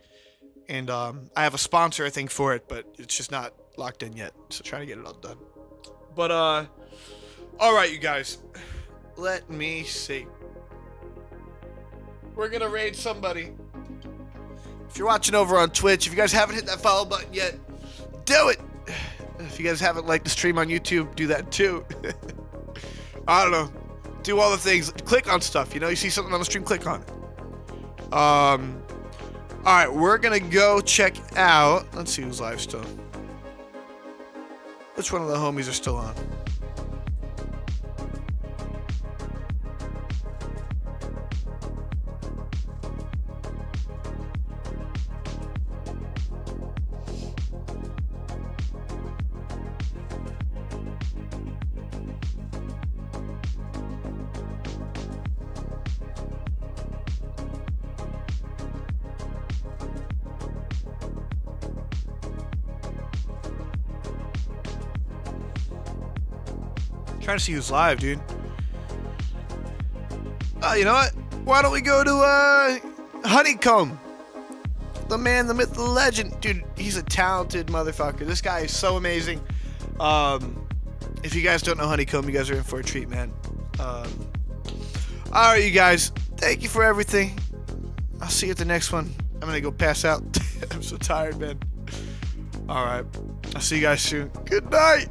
And I have a sponsor, I think, for it, but it's just not locked in yet. So trying to get it all done. But, all right, you guys. Let me see. We're gonna raid somebody. If you're watching over on Twitch, if you guys haven't hit that follow button yet, do it. If you guys haven't liked the stream on YouTube, do that too. I don't know. Do all the things. Click on stuff. You know, you see something on the stream, click on it. All right, we're gonna go check out. Let's see who's live still. Which one of the homies are still on? Trying to see who's live, dude. You know what? Why don't we go to Honeycomb? The man, the myth, the legend. Dude, he's a talented motherfucker. This guy is so amazing. If you guys don't know Honeycomb, you guys are in for a treat, man. Alright, you guys. Thank you for everything. I'll see you at the next one. I'm gonna go pass out. I'm so tired, man. Alright. I'll see you guys soon. Good night.